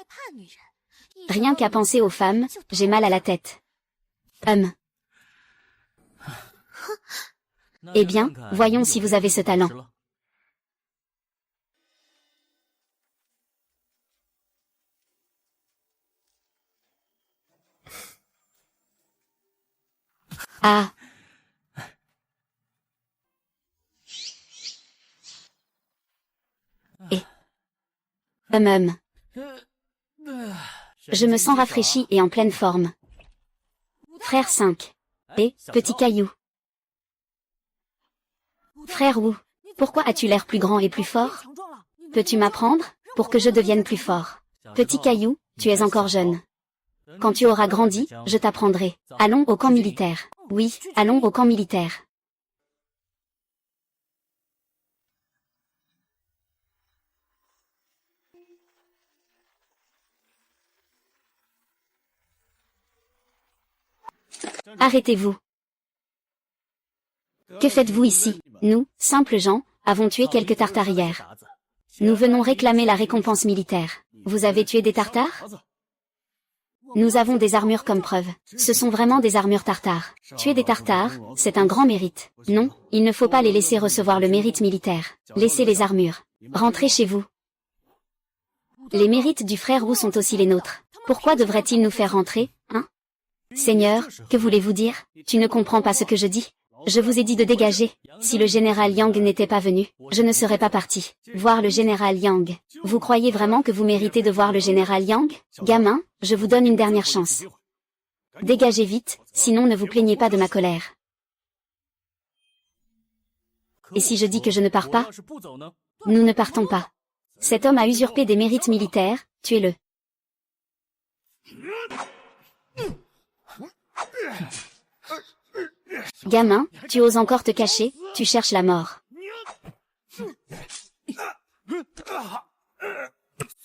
Rien qu'à penser aux femmes, j'ai mal à la tête. Eh bien, voyons si vous avez ce talent. Ah. Et. Je me sens rafraîchi et en pleine forme. Frère 5. Et, petit caillou. Frère Wu, pourquoi as-tu l'air plus grand et plus fort? Peux-tu m'apprendre, pour que je devienne plus fort? Petit caillou, tu es encore jeune. Quand tu auras grandi, je t'apprendrai. Allons au camp militaire. Oui, allons au camp militaire. Arrêtez-vous. Que faites-vous ici? Nous, simples gens, avons tué quelques Tartares hier. Nous venons réclamer la récompense militaire. Vous avez tué des Tartares? Nous avons des armures comme preuve. Ce sont vraiment des armures Tartares. Tuer des Tartares, c'est un grand mérite. Non, il ne faut pas les laisser recevoir le mérite militaire. Laissez les armures. Rentrez chez vous. Les mérites du frère Wu sont aussi les nôtres. Pourquoi devrait-il nous faire rentrer, hein? Seigneur, que voulez-vous dire? Tu ne comprends pas ce que je dis? Je vous ai dit de dégager. Si le général Yang n'était pas venu, je ne serais pas parti. Voir le général Yang. Vous croyez vraiment que vous méritez de voir le général Yang? Gamin, je vous donne une dernière chance. Dégagez vite, sinon ne vous plaignez pas de ma colère. Et si je dis que je ne pars pas? Nous ne partons pas. Cet homme a usurpé des mérites militaires, tuez-le. Gamin, tu oses encore te cacher, tu cherches la mort.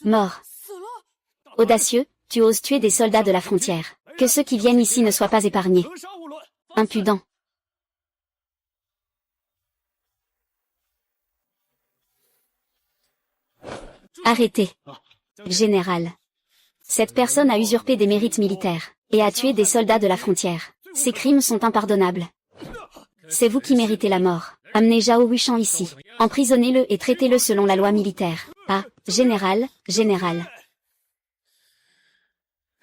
Mort. Audacieux, tu oses tuer des soldats de la frontière. Que ceux qui viennent ici ne soient pas épargnés. Impudent. Arrêtez. Général. Cette personne a usurpé des mérites militaires, et a tué des soldats de la frontière. Ces crimes sont impardonnables. C'est vous qui méritez la mort. Amenez Zhao Wuchang ici. Emprisonnez-le et traitez-le selon la loi militaire. Ah, général, général.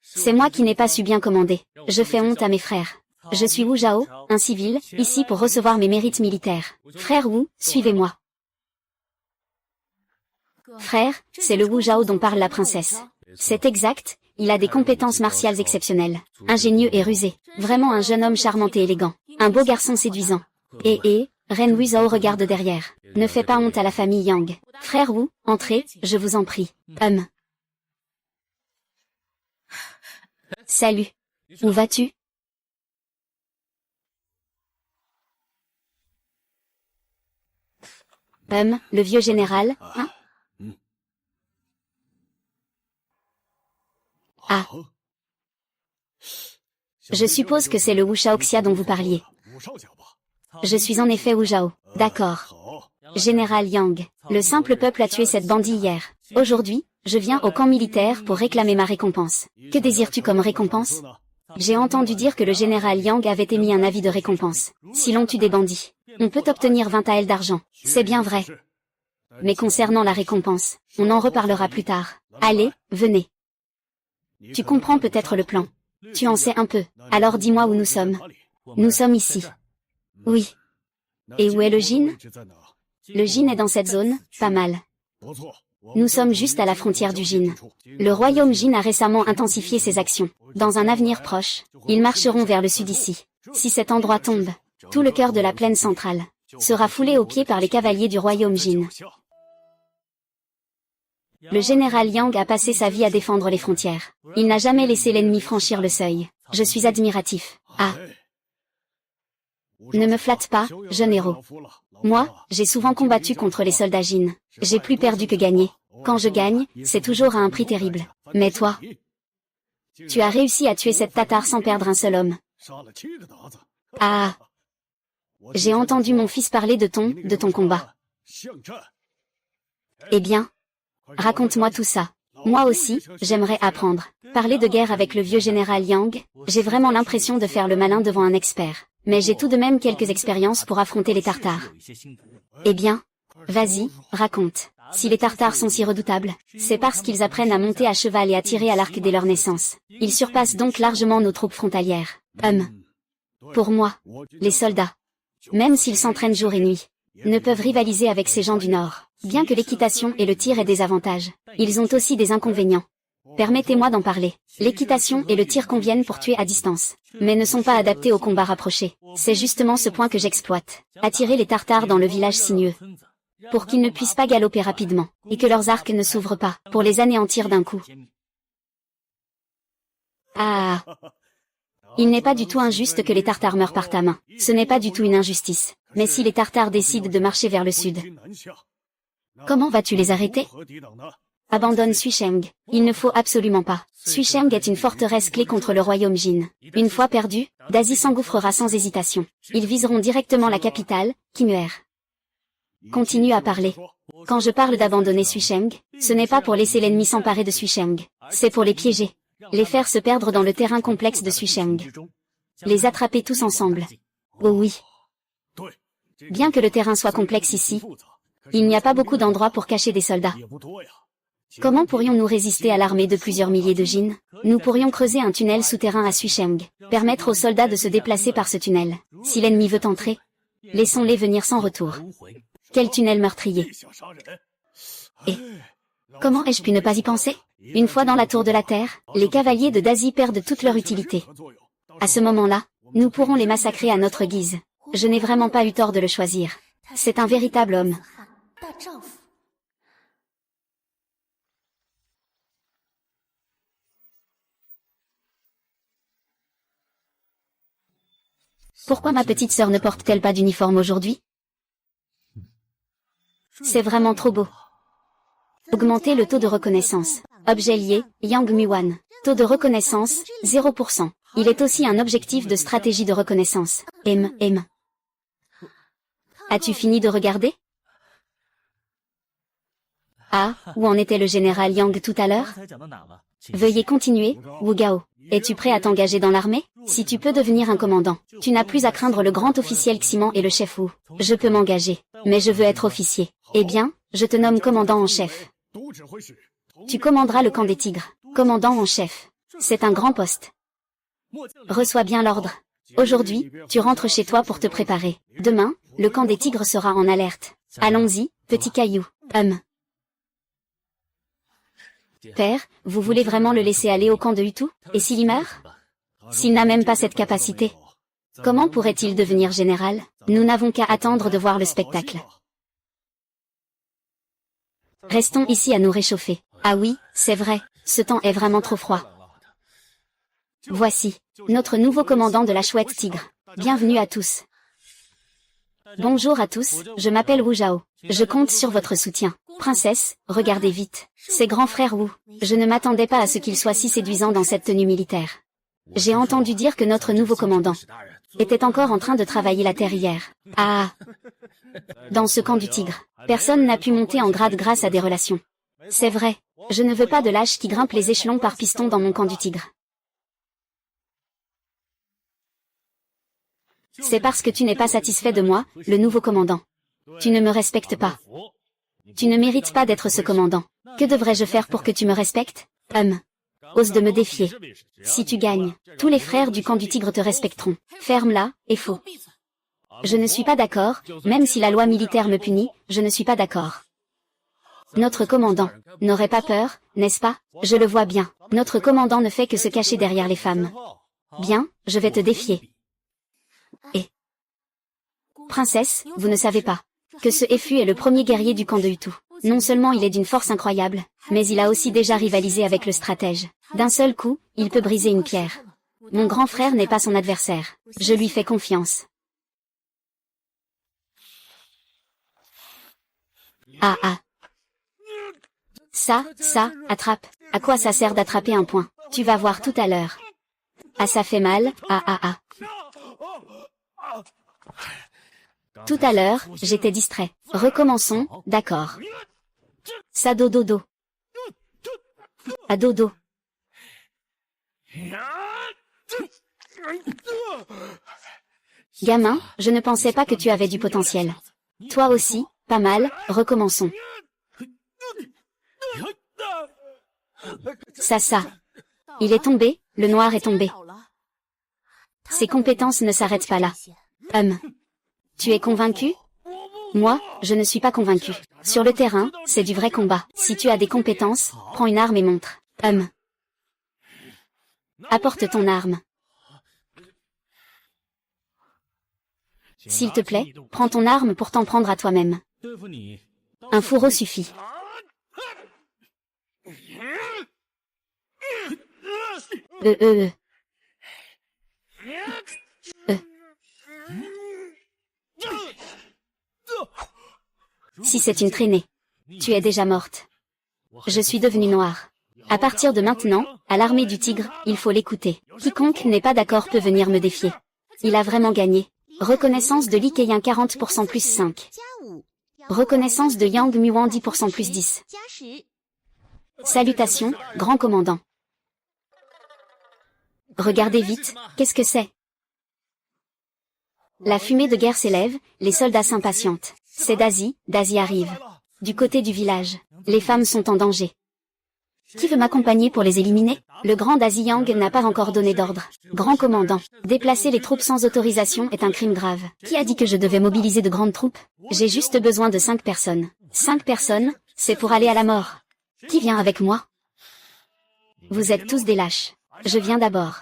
C'est moi qui n'ai pas su bien commander. Je fais honte à mes frères. Je suis Wu Zhao, un civil, ici pour recevoir mes mérites militaires. Frère Wu, suivez-moi. Frère, c'est le Wu Zhao dont parle la princesse. C'est exact, il a des compétences martiales exceptionnelles. Ingénieux et rusé. Vraiment un jeune homme charmant et élégant. Un beau garçon séduisant. Reine Wu Zhao regarde derrière. Ne fais pas honte à la famille Yang. Frère Wu, entrez, je vous en prie. Salut. Où vas-tu? Le vieux général, hein? Ah. Je suppose que c'est le Wu Shaoxia dont vous parliez. Je suis en effet Wu Zhao. D'accord. Général Yang, le simple peuple a tué cette bandit hier. Aujourd'hui, je viens au camp militaire pour réclamer ma récompense. Que désires-tu comme récompense? J'ai entendu dire que le général Yang avait émis un avis de récompense. Si l'on tue des bandits, on peut obtenir 20 taels d'argent. C'est bien vrai. Mais concernant la récompense, on en reparlera plus tard. Allez, venez. Tu comprends peut-être le plan. Tu en sais un peu. Alors dis-moi où nous sommes. Nous sommes ici. Oui. Et où est le Jin? Le Jin est dans cette zone, pas mal. Nous sommes juste à la frontière du Jin. Le royaume Jin a récemment intensifié ses actions. Dans un avenir proche, ils marcheront vers le sud ici. Si cet endroit tombe, tout le cœur de la plaine centrale sera foulé aux pieds par les cavaliers du royaume Jin. Le général Yang a passé sa vie à défendre les frontières. Il n'a jamais laissé l'ennemi franchir le seuil. Je suis admiratif. Ah. Ne me flatte pas, jeune héros. Moi, j'ai souvent combattu contre les soldats Jin. J'ai plus perdu que gagné. Quand je gagne, c'est toujours à un prix terrible. Mais toi, tu as réussi à tuer cette Tatar sans perdre un seul homme. Ah. J'ai entendu mon fils parler de ton combat. Eh bien, raconte-moi tout ça. Moi aussi, j'aimerais apprendre. Parler de guerre avec le vieux général Yang, j'ai vraiment l'impression de faire le malin devant un expert. Mais j'ai tout de même quelques expériences pour affronter les Tartares. Eh bien, vas-y, raconte. Si les Tartares sont si redoutables, c'est parce qu'ils apprennent à monter à cheval et à tirer à l'arc dès leur naissance. Ils surpassent donc largement nos troupes frontalières. Pour moi, les soldats, même s'ils s'entraînent jour et nuit, ne peuvent rivaliser avec ces gens du Nord. Bien que l'équitation et le tir aient des avantages, ils ont aussi des inconvénients. Permettez-moi d'en parler. L'équitation et le tir conviennent pour tuer à distance, mais ne sont pas adaptés au combat rapproché. C'est justement ce point que j'exploite. Attirer les Tartares dans le village sinueux, pour qu'ils ne puissent pas galoper rapidement, et que leurs arcs ne s'ouvrent pas, pour les anéantir d'un coup. Ah. Il n'est pas du tout injuste que les Tartares meurent par ta main. Ce n'est pas du tout une injustice. Mais si les Tartares décident de marcher vers le sud, comment vas-tu les arrêter? Abandonne Suisheng. Il ne faut absolument pas. Suisheng est une forteresse clé contre le royaume Jin. Une fois perdu, Dazi s'engouffrera sans hésitation. Ils viseront directement la capitale, Kimuer. Continue à parler. Quand je parle d'abandonner Suisheng, ce n'est pas pour laisser l'ennemi s'emparer de Suisheng. C'est pour les piéger. Les faire se perdre dans le terrain complexe de Suisheng. Les attraper tous ensemble. Oh oui. Bien que le terrain soit complexe ici, il n'y a pas beaucoup d'endroits pour cacher des soldats. Comment pourrions-nous résister à l'armée de plusieurs milliers de Jin? Nous pourrions creuser un tunnel souterrain à Suisheng, permettre aux soldats de se déplacer par ce tunnel. Si l'ennemi veut entrer, laissons-les venir sans retour. Quel tunnel meurtrier! Et comment ai-je pu ne pas y penser? Une fois dans la tour de la terre, les cavaliers de Dazi perdent toute leur utilité. À ce moment-là, nous pourrons les massacrer à notre guise. Je n'ai vraiment pas eu tort de le choisir. C'est un véritable homme. Pourquoi ma petite sœur ne porte-t-elle pas d'uniforme aujourd'hui? C'est vraiment trop beau. Augmenter le taux de reconnaissance. Objet lié, Yang Muan. Taux de reconnaissance, 0%. Il est aussi un objectif de stratégie de reconnaissance. M. As-tu fini de regarder? Ah, où en était le général Yang tout à l'heure? Veuillez continuer, Wu Gao. Es-tu prêt à t'engager dans l'armée? Si tu peux devenir un commandant, tu n'as plus à craindre le grand officiel Ximan et le chef Wu. Je peux m'engager, mais je veux être officier. Eh bien, je te nomme commandant en chef. Tu commanderas le camp des tigres, commandant en chef. C'est un grand poste. Reçois bien l'ordre. Aujourd'hui, tu rentres chez toi pour te préparer. Demain, le camp des tigres sera en alerte. Allons-y, petit caillou. Père, vous voulez vraiment le laisser aller au camp de Hutu? Et s'il y meurt? S'il n'a même pas cette capacité, comment pourrait-il devenir général? Nous n'avons qu'à attendre de voir le spectacle. Restons ici à nous réchauffer. Ah oui, c'est vrai, ce temps est vraiment trop froid. Voici, notre nouveau commandant de la chouette tigre. Bienvenue à tous. Bonjour à tous, je m'appelle Wu Zhao. Je compte sur votre soutien. Princesse, regardez vite. C'est grand frère Wu. Je ne m'attendais pas à ce qu'il soit si séduisant dans cette tenue militaire. J'ai entendu dire que notre nouveau commandant était encore en train de travailler la terre hier. Ah! Dans ce camp du tigre, personne n'a pu monter en grade grâce à des relations. C'est vrai, je ne veux pas de lâches qui grimpent les échelons par piston dans mon camp du tigre. C'est parce que tu n'es pas satisfait de moi, le nouveau commandant. Tu ne me respectes pas. Tu ne mérites pas d'être ce commandant. Que devrais-je faire pour que tu me respectes? Ose de me défier. Si tu gagnes, tous les frères du camp du tigre te respecteront. Ferme-la, et faux. Je ne suis pas d'accord, même si la loi militaire me punit, je ne suis pas d'accord. Notre commandant n'aurait pas peur, n'est-ce pas? Je le vois bien. Notre commandant ne fait que se cacher derrière les femmes. Bien, je vais te défier. Et princesse, vous ne savez pas que ce Fu est le premier guerrier du camp de Hutu. Non seulement il est d'une force incroyable, mais il a aussi déjà rivalisé avec le stratège. D'un seul coup, il peut briser une pierre. Mon grand frère n'est pas son adversaire. Je lui fais confiance. Ah. Ça, attrape. À quoi ça sert d'attraper un point? Tu vas voir tout à l'heure. Ah, ça fait mal, ah. Tout à l'heure, j'étais distrait. Recommençons, d'accord. Ça dodo. À dodo. Gamin, je ne pensais pas que tu avais du potentiel. Toi aussi, pas mal, recommençons. Ça. Il est tombé, le noir est tombé. Ses compétences ne s'arrêtent pas là. Tu es convaincu? Moi, je ne suis pas convaincu. Sur le terrain, c'est du vrai combat. Si tu as des compétences, prends une arme et montre. Apporte ton arme. S'il te plaît, prends ton arme pour t'en prendre à toi-même. Un fourreau suffit. Si c'est une traînée, tu es déjà morte. Je suis devenue noire. À partir de maintenant, à l'armée du tigre, il faut l'écouter. Quiconque n'est pas d'accord peut venir me défier. Il a vraiment gagné. Reconnaissance de Li Keiyang 40% plus 5. Reconnaissance de Yang Muan 10% plus 10. Salutations, grand commandant. Regardez vite, qu'est-ce que c'est? La fumée de guerre s'élève, les soldats s'impatientent. C'est Daisy arrive. Du côté du village, les femmes sont en danger. Qui veut m'accompagner pour les éliminer? Le grand Daisy Yang n'a pas encore donné d'ordre. Grand commandant, déplacer les troupes sans autorisation est un crime grave. Qui a dit que je devais mobiliser de grandes troupes? J'ai juste besoin de 5 personnes. 5 personnes, c'est pour aller à la mort. Qui vient avec moi? Vous êtes tous des lâches. Je viens d'abord.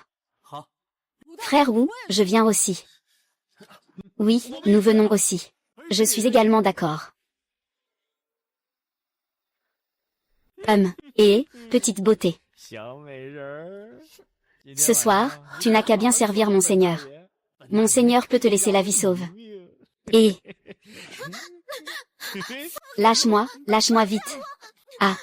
Frère Wu, je viens aussi. Oui, nous venons aussi. Je suis également d'accord. Et, petite beauté. Ce soir, tu n'as qu'à bien servir mon seigneur. Mon seigneur peut te laisser la vie sauve. Et... lâche-moi vite. Ah.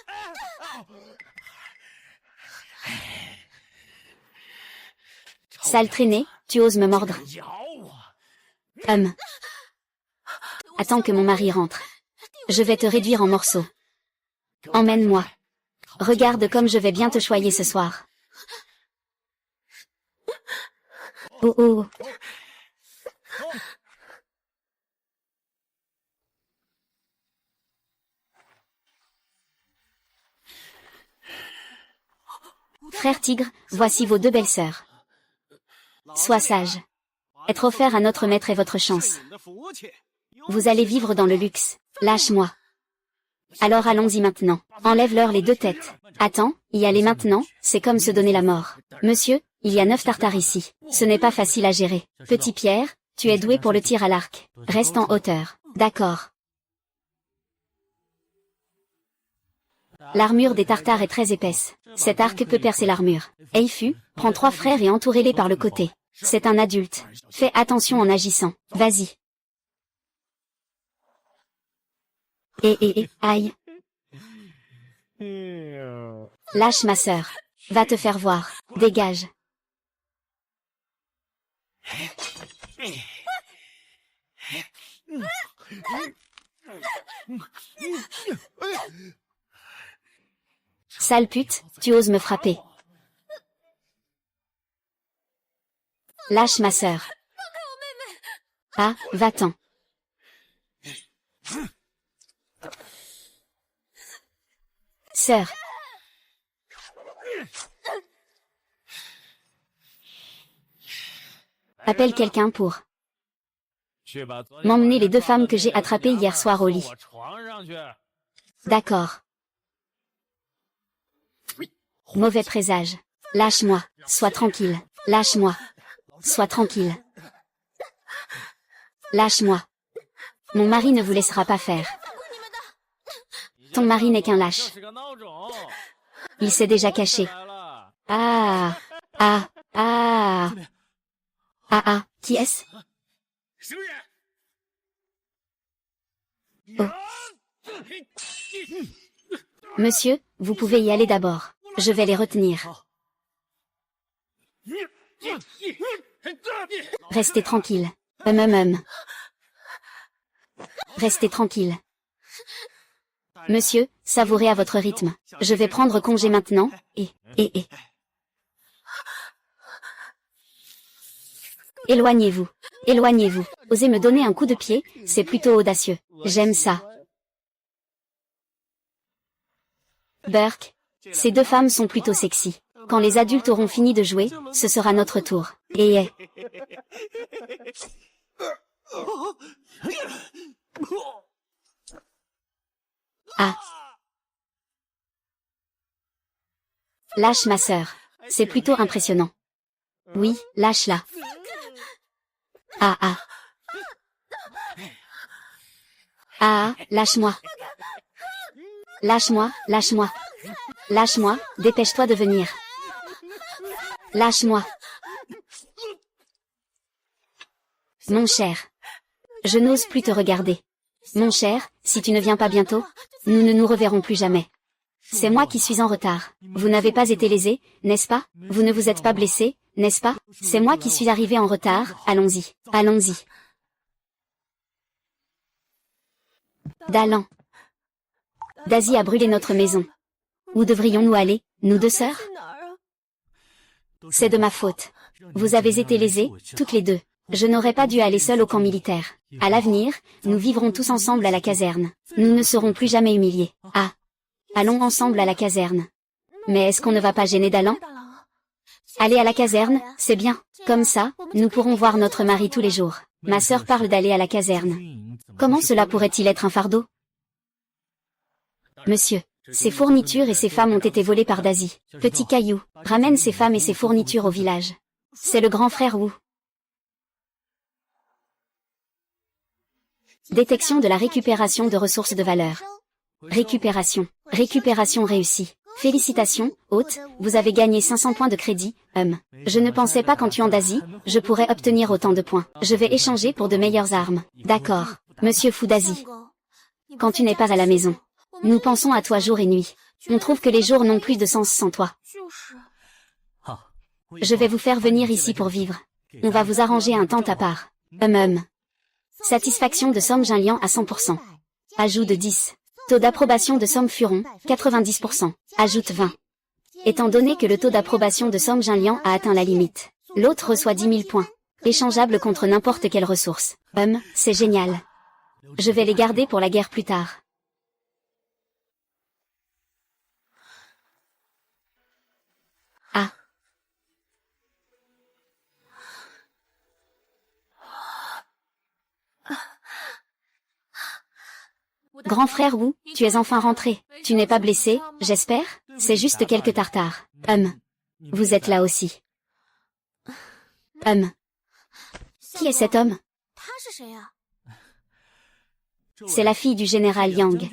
Sale traînée, tu oses me mordre. Attends que mon mari rentre. Je vais te réduire en morceaux. Emmène-moi. Regarde comme je vais bien te choyer ce soir. Oh oh. Frère tigre, voici vos deux belles sœurs. Sois sage. Être offert à notre maître est votre chance. Vous allez vivre dans le luxe. Lâche-moi. Alors allons-y maintenant. Enlève-leur les deux têtes. Attends, y aller maintenant, c'est comme se donner la mort. Monsieur, il y a 9 tartares ici. Ce n'est pas facile à gérer. Petit Pierre, tu es doué pour le tir à l'arc. Reste en hauteur. D'accord. L'armure des tartares est très épaisse. Cet arc peut percer l'armure. Eifu, prends 3 frères et entourez-les par le côté. C'est un adulte. Fais attention en agissant. Vas-y. Aïe. Lâche ma sœur. Va te faire voir. Dégage. Sale pute, tu oses me frapper. Lâche ma sœur. Ah, va-t'en. Sœur. Appelle quelqu'un pour m'emmener les 2 femmes que j'ai attrapées hier soir au lit. D'accord. Mauvais présage. Lâche-moi. Sois tranquille. Lâche-moi. Sois tranquille. Lâche-moi. Mon mari ne vous laissera pas faire. Ton mari n'est qu'un lâche. Il s'est déjà caché. Ah. Qui est-ce? Oh. Monsieur, vous pouvez y aller d'abord. Je vais les retenir. Restez tranquille. Restez tranquille. Monsieur, savourez à votre rythme. Je vais prendre congé maintenant, et... Éloignez-vous. Éloignez-vous. Osez me donner un coup de pied, c'est plutôt audacieux. J'aime ça. Burke. Ces 2 femmes sont plutôt sexy. Quand les adultes auront fini de jouer, ce sera notre tour. Ah. Lâche ma sœur. C'est plutôt impressionnant. Oui, lâche-la. Lâche-moi. Lâche-moi, lâche-moi. Lâche-moi, dépêche-toi de venir. Lâche-moi. Mon cher. Je n'ose plus te regarder. Mon cher, si tu ne viens pas bientôt, nous ne nous reverrons plus jamais. C'est moi qui suis en retard. Vous n'avez pas été lésé, n'est-ce pas? Vous ne vous êtes pas blessé, n'est-ce pas? C'est moi qui suis arrivé en retard, allons-y, allons-y. Dalan. Daisy a brûlé notre maison. Où devrions-nous aller, nous 2 sœurs? C'est de ma faute. Vous avez été lésées, toutes les 2. Je n'aurais pas dû aller seule au camp militaire. À l'avenir, nous vivrons tous ensemble à la caserne. Nous ne serons plus jamais humiliés. Ah. Allons ensemble à la caserne. Mais est-ce qu'on ne va pas gêner Dalan? Aller à la caserne, c'est bien. Comme ça, nous pourrons voir notre mari tous les jours. Ma sœur parle d'aller à la caserne. Comment cela pourrait-il être un fardeau? Monsieur, ces fournitures et ces femmes ont été volées par Daisy. Petit caillou, ramène ces femmes et ces fournitures au village. C'est le grand frère Wu. Détection de la récupération de ressources de valeur. Récupération. Récupération réussie. Félicitations, hôte, vous avez gagné 500 points de crédit, Je ne pensais pas qu'en tuant Daisy, je pourrais obtenir autant de points. Je vais échanger pour de meilleures armes. D'accord, monsieur Fudazi. Quand tu n'es pas à la maison, nous pensons à toi jour et nuit. On trouve que les jours n'ont plus de sens sans toi. Je vais vous faire venir ici pour vivre. On va vous arranger un temps à part. Satisfaction de Song Jinliang à 100%. Ajout de 10. Taux d'approbation de Song Furon, 90%. Ajoute 20. Étant donné que le taux d'approbation de Song Jinliang a atteint la limite, l'autre reçoit 10 000 points. Échangeable contre n'importe quelle ressource. C'est génial. Je vais les garder pour la guerre plus tard. Ah. Grand frère Wu, tu es enfin rentré. Tu n'es pas blessé, j'espère? C'est juste quelques tartares. Vous êtes là aussi. Qui est cet homme? C'est la fille du général Yang,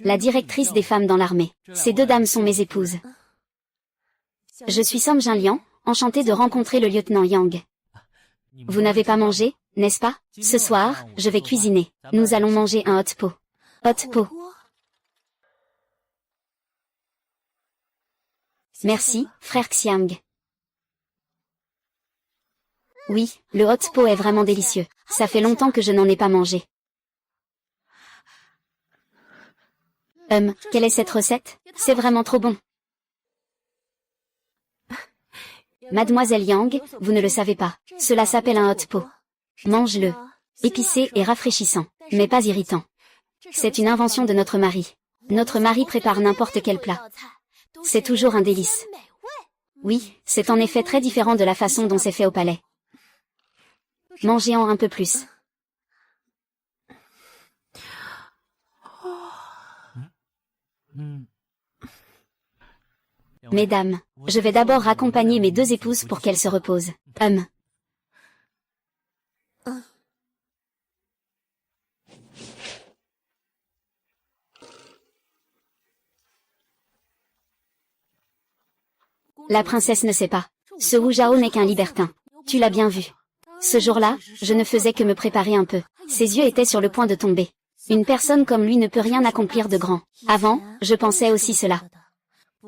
la directrice des femmes dans l'armée. Ces deux dames sont mes épouses. Je suis Song Jinliang, enchantée de rencontrer le lieutenant Yang. Vous n'avez pas mangé, n'est-ce pas? Ce soir, je vais cuisiner. Nous allons manger un hot pot. Hot pot. Merci, frère Xiang. Oui, le hot pot est vraiment délicieux. Ça fait longtemps que je n'en ai pas mangé. Quelle est cette recette? C'est vraiment trop bon. Mademoiselle Yang, vous ne le savez pas. Cela s'appelle un hot pot. Mange-le. Épicé et rafraîchissant, mais pas irritant. C'est une invention de notre mari. Notre mari prépare n'importe quel plat. C'est toujours un délice. Oui, c'est en effet très différent de la façon dont c'est fait au palais. Mangez-en un peu plus. Mesdames, je vais d'abord raccompagner mes deux épouses pour qu'elles se reposent. La princesse ne sait pas. Ce Wu Zhao n'est qu'un libertin. Tu l'as bien vu. Ce jour-là, je ne faisais que me préparer un peu. Ses yeux étaient sur le point de tomber. Une personne comme lui ne peut rien accomplir de grand. Avant, je pensais aussi cela.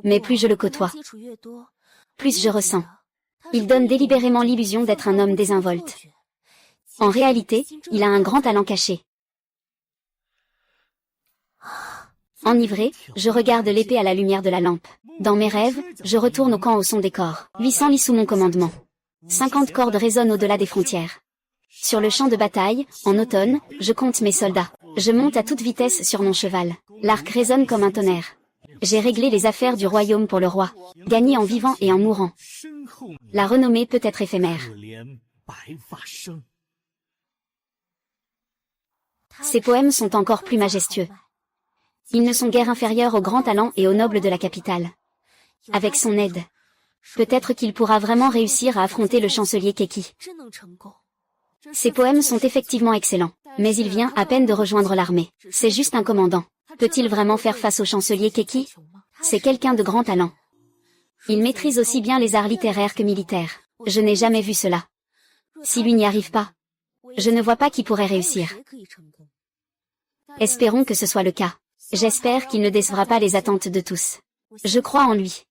Mais plus je le côtoie, plus je ressens. Il donne délibérément l'illusion d'être un homme désinvolte. En réalité, il a un grand talent caché. Enivré, je regarde l'épée à la lumière de la lampe. Dans mes rêves, je retourne au camp au son des corps. 800 lits sous mon commandement. 50 cordes résonnent au-delà des frontières. Sur le champ de bataille, en automne, je compte mes soldats. Je monte à toute vitesse sur mon cheval. L'arc résonne comme un tonnerre. J'ai réglé les affaires du royaume pour le roi, gagné en vivant et en mourant. La renommée peut être éphémère. Ses poèmes sont encore plus majestueux. Ils ne sont guère inférieurs aux grands talents et aux nobles de la capitale. Avec son aide, peut-être qu'il pourra vraiment réussir à affronter le chancelier Keki. Ses poèmes sont effectivement excellents, mais il vient à peine de rejoindre l'armée. C'est juste un commandant. Peut-il vraiment faire face au chancelier Keki? C'est quelqu'un de grand talent. Il maîtrise aussi bien les arts littéraires que militaires. Je n'ai jamais vu cela. Si lui n'y arrive pas, je ne vois pas qui pourrait réussir. Espérons que ce soit le cas. J'espère qu'il ne décevra pas les attentes de tous. Je crois en lui.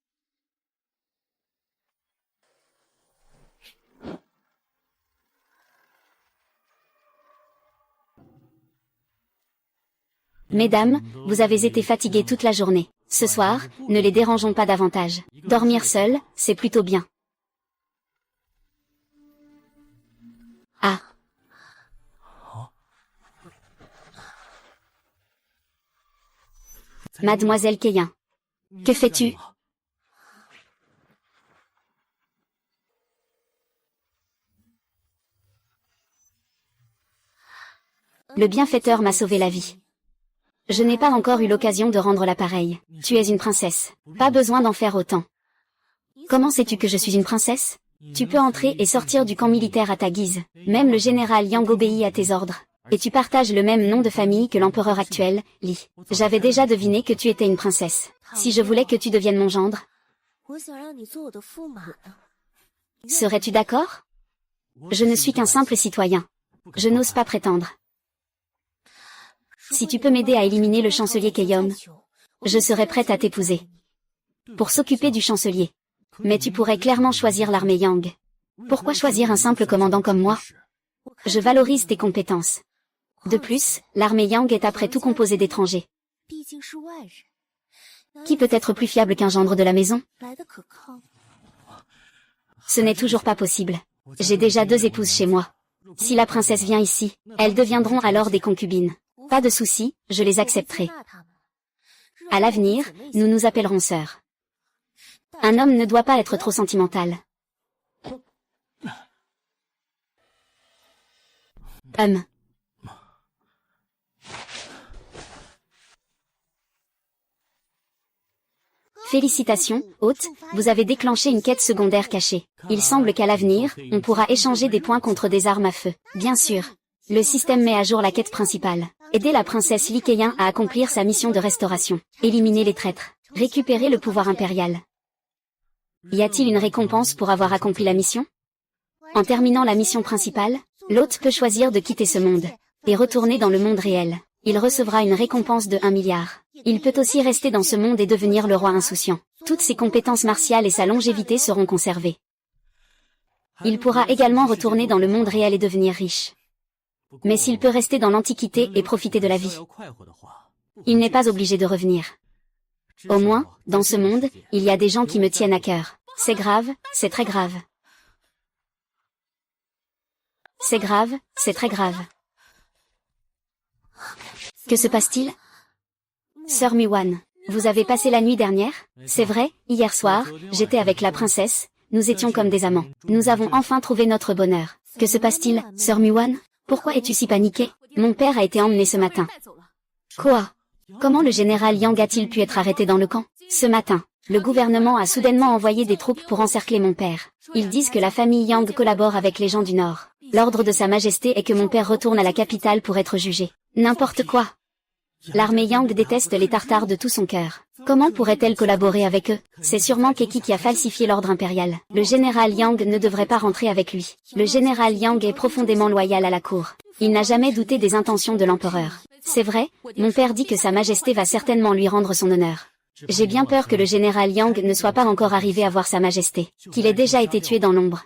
Mesdames, vous avez été fatiguées toute la journée. Ce soir, ne les dérangeons pas davantage. Dormir seul, c'est plutôt bien. Ah. Mademoiselle Keyin. Que fais-tu? Le bienfaiteur m'a sauvé la vie. Je n'ai pas encore eu l'occasion de rendre l'appareil. Tu es une princesse. Pas besoin d'en faire autant. Comment sais-tu que je suis une princesse? Tu peux entrer et sortir du camp militaire à ta guise. Même le général Yang obéit à tes ordres. Et tu partages le même nom de famille que l'empereur actuel, Li. J'avais déjà deviné que tu étais une princesse. Si je voulais que tu deviennes mon gendre, serais-tu d'accord? Je ne suis qu'un simple citoyen. Je n'ose pas prétendre. Si tu peux m'aider à éliminer le chancelier Keyom, je serai prête à t'épouser. Pour s'occuper du chancelier, Mais tu pourrais clairement choisir l'armée Yang. Pourquoi choisir un simple commandant comme moi? Je valorise tes compétences. De plus, l'armée Yang est après tout composée d'étrangers. Qui peut être plus fiable qu'un gendre de la maison? Ce n'est toujours pas possible. J'ai déjà 2 épouses chez moi. Si la princesse vient ici, elles deviendront alors des concubines. Pas de souci, je les accepterai. À l'avenir, nous nous appellerons sœurs. Un homme ne doit pas être trop sentimental. Félicitations, hôte, vous avez déclenché une quête secondaire cachée. Il semble qu'à l'avenir, on pourra échanger des points contre des armes à feu. Bien sûr. Le système met à jour la quête principale. Aider la princesse Li Keyin à accomplir sa mission de restauration. Éliminer les traîtres. Récupérer le pouvoir impérial. Y a-t-il une récompense pour avoir accompli la mission? En terminant la mission principale, l'hôte peut choisir de quitter ce monde et retourner dans le monde réel. Il recevra une récompense de 1 milliard. Il peut aussi rester dans ce monde et devenir le roi insouciant. Toutes ses compétences martiales et sa longévité seront conservées. Il pourra également retourner dans le monde réel et devenir riche. Mais s'il peut rester dans l'Antiquité et profiter de la vie, il n'est pas obligé de revenir. Au moins, dans ce monde, il y a des gens qui me tiennent à cœur. C'est grave, c'est très grave. C'est grave, c'est très grave. Que se passe-t-il? Sœur Muwan, vous avez passé la nuit dernière? C'est vrai, hier soir, j'étais avec la princesse, nous étions comme des amants. Nous avons enfin trouvé notre bonheur. Que se passe-t-il, Sœur Muwan? Pourquoi es-tu si paniquée? Mon père a été emmené ce matin. Quoi? Comment le général Yang a-t-il pu être arrêté dans le camp? Ce matin, le gouvernement a soudainement envoyé des troupes pour encercler mon père. Ils disent que la famille Yang collabore avec les gens du Nord. L'ordre de Sa Majesté est que mon père retourne à la capitale pour être jugé. N'importe quoi. L'armée Yang déteste les Tartares de tout son cœur. Comment pourrait-elle collaborer avec eux? C'est sûrement Keki qui a falsifié l'ordre impérial. Le général Yang ne devrait pas rentrer avec lui. Le général Yang est profondément loyal à la cour. Il n'a jamais douté des intentions de l'empereur. C'est vrai, mon père dit que Sa Majesté va certainement lui rendre son honneur. J'ai bien peur que le général Yang ne soit pas encore arrivé à voir Sa Majesté, qu'il ait déjà été tué dans l'ombre.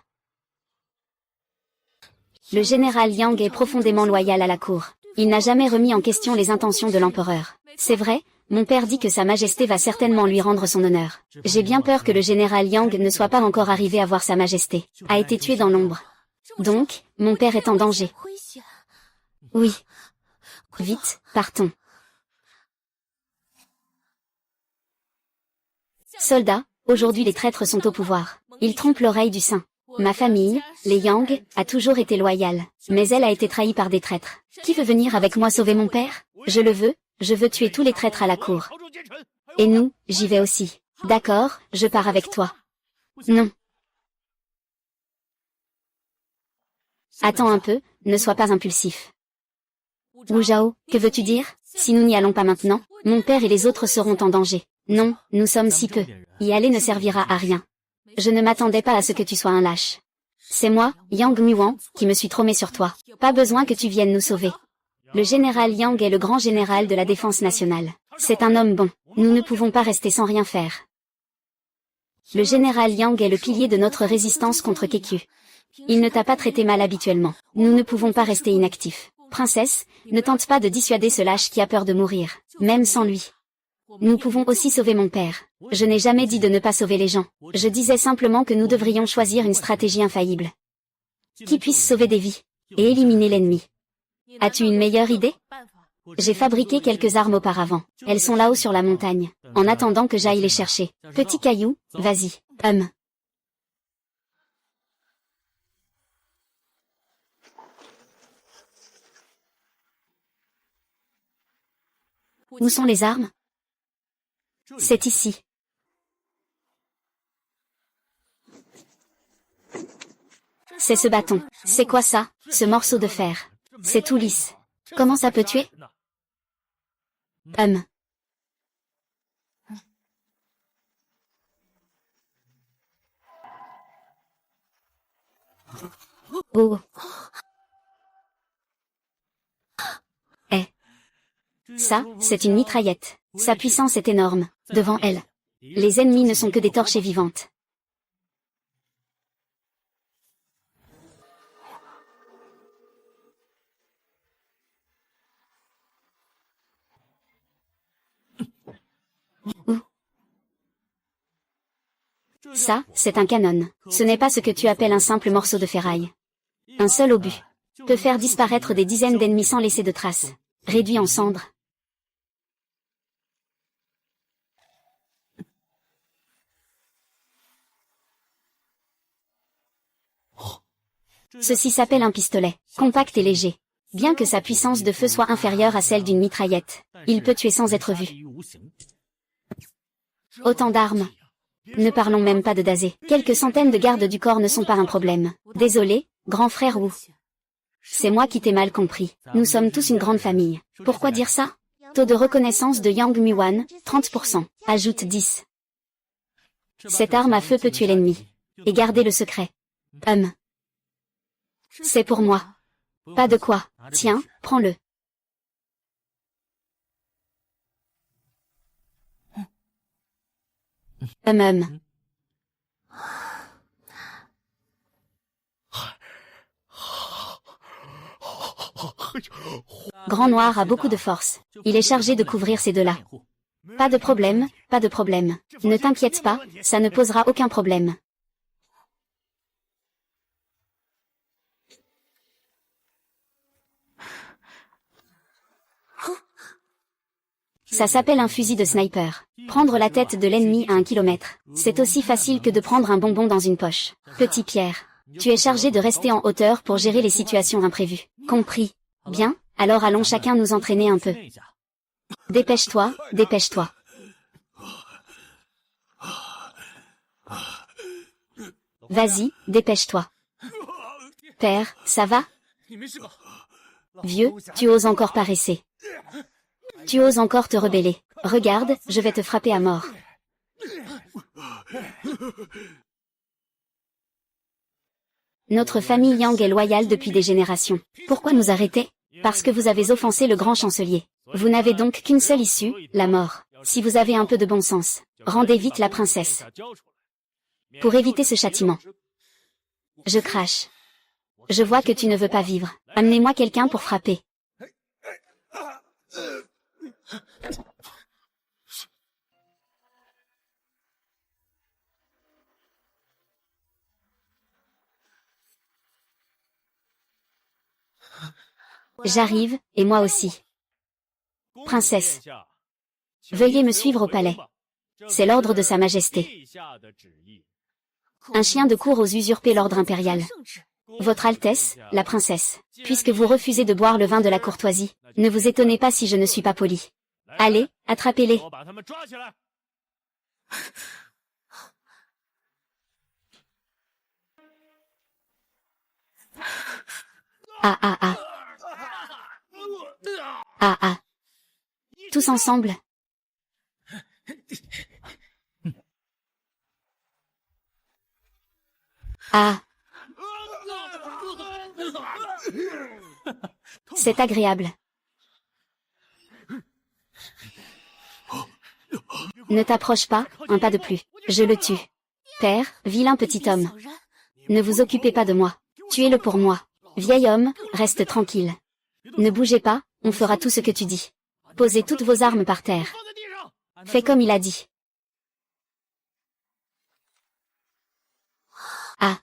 Le général Yang est profondément loyal à la cour. Il n'a jamais remis en question les intentions de l'empereur. C'est vrai, mon père dit que Sa Majesté va certainement lui rendre son honneur. J'ai bien peur que le général Yang ne soit pas encore arrivé à voir Sa Majesté, a été tué dans l'ombre. Donc, mon père est en danger. Oui. Vite, partons. Soldats, aujourd'hui les traîtres sont au pouvoir. Ils trompent l'oreille du saint. Ma famille, les Yang, a toujours été loyale, mais elle a été trahie par des traîtres. Qui veut venir avec moi sauver mon père? Je le veux, je veux tuer tous les traîtres à la cour. Et nous, j'y vais aussi. D'accord, je pars avec toi. Non. Attends un peu, ne sois pas impulsif. Wu Zhao, que veux-tu dire? Si nous n'y allons pas maintenant, mon père et les autres seront en danger. Non, nous sommes si peu. Y aller ne servira à rien. Je ne m'attendais pas à ce que tu sois un lâche. C'est moi, Yang Muwan, qui me suis tromé sur toi. Pas besoin que tu viennes nous sauver. Le général Yang est le grand général de la défense nationale. C'est un homme bon. Nous ne pouvons pas rester sans rien faire. Le général Yang est le pilier de notre résistance contre Kekyu. Il ne t'a pas traité mal habituellement. Nous ne pouvons pas rester inactifs. Princesse, ne tente pas de dissuader ce lâche qui a peur de mourir, même sans lui. Nous pouvons aussi sauver mon père. Je n'ai jamais dit de ne pas sauver les gens. Je disais simplement que nous devrions choisir une stratégie infaillible, qui puisse sauver des vies, et éliminer l'ennemi. As-tu une meilleure idée? J'ai fabriqué quelques armes auparavant. Elles sont là-haut sur la montagne, en attendant que j'aille les chercher. Petit caillou, vas-y. Où sont les armes? C'est ici. C'est ce bâton. C'est quoi ça, ce morceau de fer? C'est tout lisse. Comment ça peut tuer? Oh. Ça, c'est une mitraillette. Sa puissance est énorme. Devant elle, les ennemis ne sont que des torchées vivantes. Ça, c'est un canon. Ce n'est pas ce que tu appelles un simple morceau de ferraille. Un seul obus peut faire disparaître des dizaines d'ennemis sans laisser de traces. Réduit en cendres. Ceci s'appelle un pistolet, compact et léger. Bien que sa puissance de feu soit inférieure à celle d'une mitraillette, il peut tuer sans être vu. Autant d'armes. Ne parlons même pas de Dazé. Quelques centaines de gardes du corps ne sont pas un problème. Désolé, grand frère Wu. C'est moi qui t'ai mal compris. Nous sommes tous une grande famille. Pourquoi dire ça? Taux de reconnaissance de Yang Muan, 30%. Ajoute 10. Cette arme à feu peut tuer l'ennemi. Et garder le secret. C'est pour moi. Pas de quoi. Tiens, prends-le. Grand Noir a beaucoup de force. Il est chargé de couvrir ces deux-là. Pas de problème, pas de problème. Ne t'inquiète pas, ça ne posera aucun problème. Ça s'appelle un fusil de sniper. Prendre la tête de l'ennemi à 1 kilomètre. C'est aussi facile que de prendre un bonbon dans une poche. Petit Pierre, tu es chargé de rester en hauteur pour gérer les situations imprévues. Compris. Bien, alors allons chacun nous entraîner un peu. Dépêche-toi, dépêche-toi. Vas-y, dépêche-toi. Père, ça va? Vieux, tu oses encore paresser. Tu oses encore te rebeller. Regarde, je vais te frapper à mort. Notre famille Yang est loyale depuis des générations. Pourquoi nous arrêter? Parce que vous avez offensé le grand chancelier. Vous n'avez donc qu'une seule issue, la mort. Si vous avez un peu de bon sens, rendez vite la princesse. Pour éviter ce châtiment. Je crache. Je vois que tu ne veux pas vivre. Amenez-moi quelqu'un pour frapper. J'arrive, et moi aussi. Princesse. Veuillez me suivre au palais. C'est l'ordre de Sa Majesté. Un chien de cour ose usurper l'ordre impérial. Votre Altesse, la princesse, puisque vous refusez de boire le vin de la courtoisie, ne vous étonnez pas si je ne suis pas poli. Allez, attrapez-les. Ah ah ah. Ah ah. Tous ensemble. Ah. C'est agréable. Ne t'approche pas, un pas de plus. Je le tue. Père, vilain petit homme. Ne vous occupez pas de moi. Tuez-le pour moi. Vieil homme, reste tranquille. Ne bougez pas, on fera tout ce que tu dis. Posez toutes vos armes par terre. Fais comme il a dit. Ah.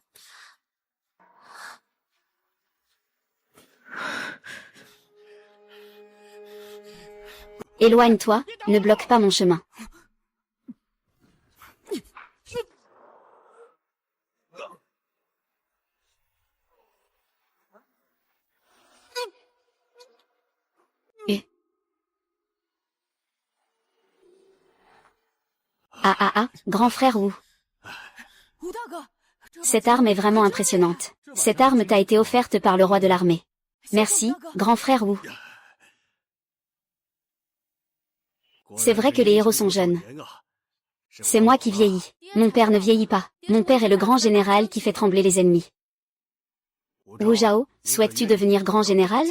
Éloigne-toi, ne bloque pas mon chemin. Ah ah ah, grand frère Wu. Cette arme est vraiment impressionnante. Cette arme t'a été offerte par le roi de l'armée. Merci, grand frère Wu. C'est vrai que les héros sont jeunes. C'est moi qui vieillis. Mon père ne vieillit pas. Mon père est le grand général qui fait trembler les ennemis. Wu Zhao, souhaites-tu devenir grand général?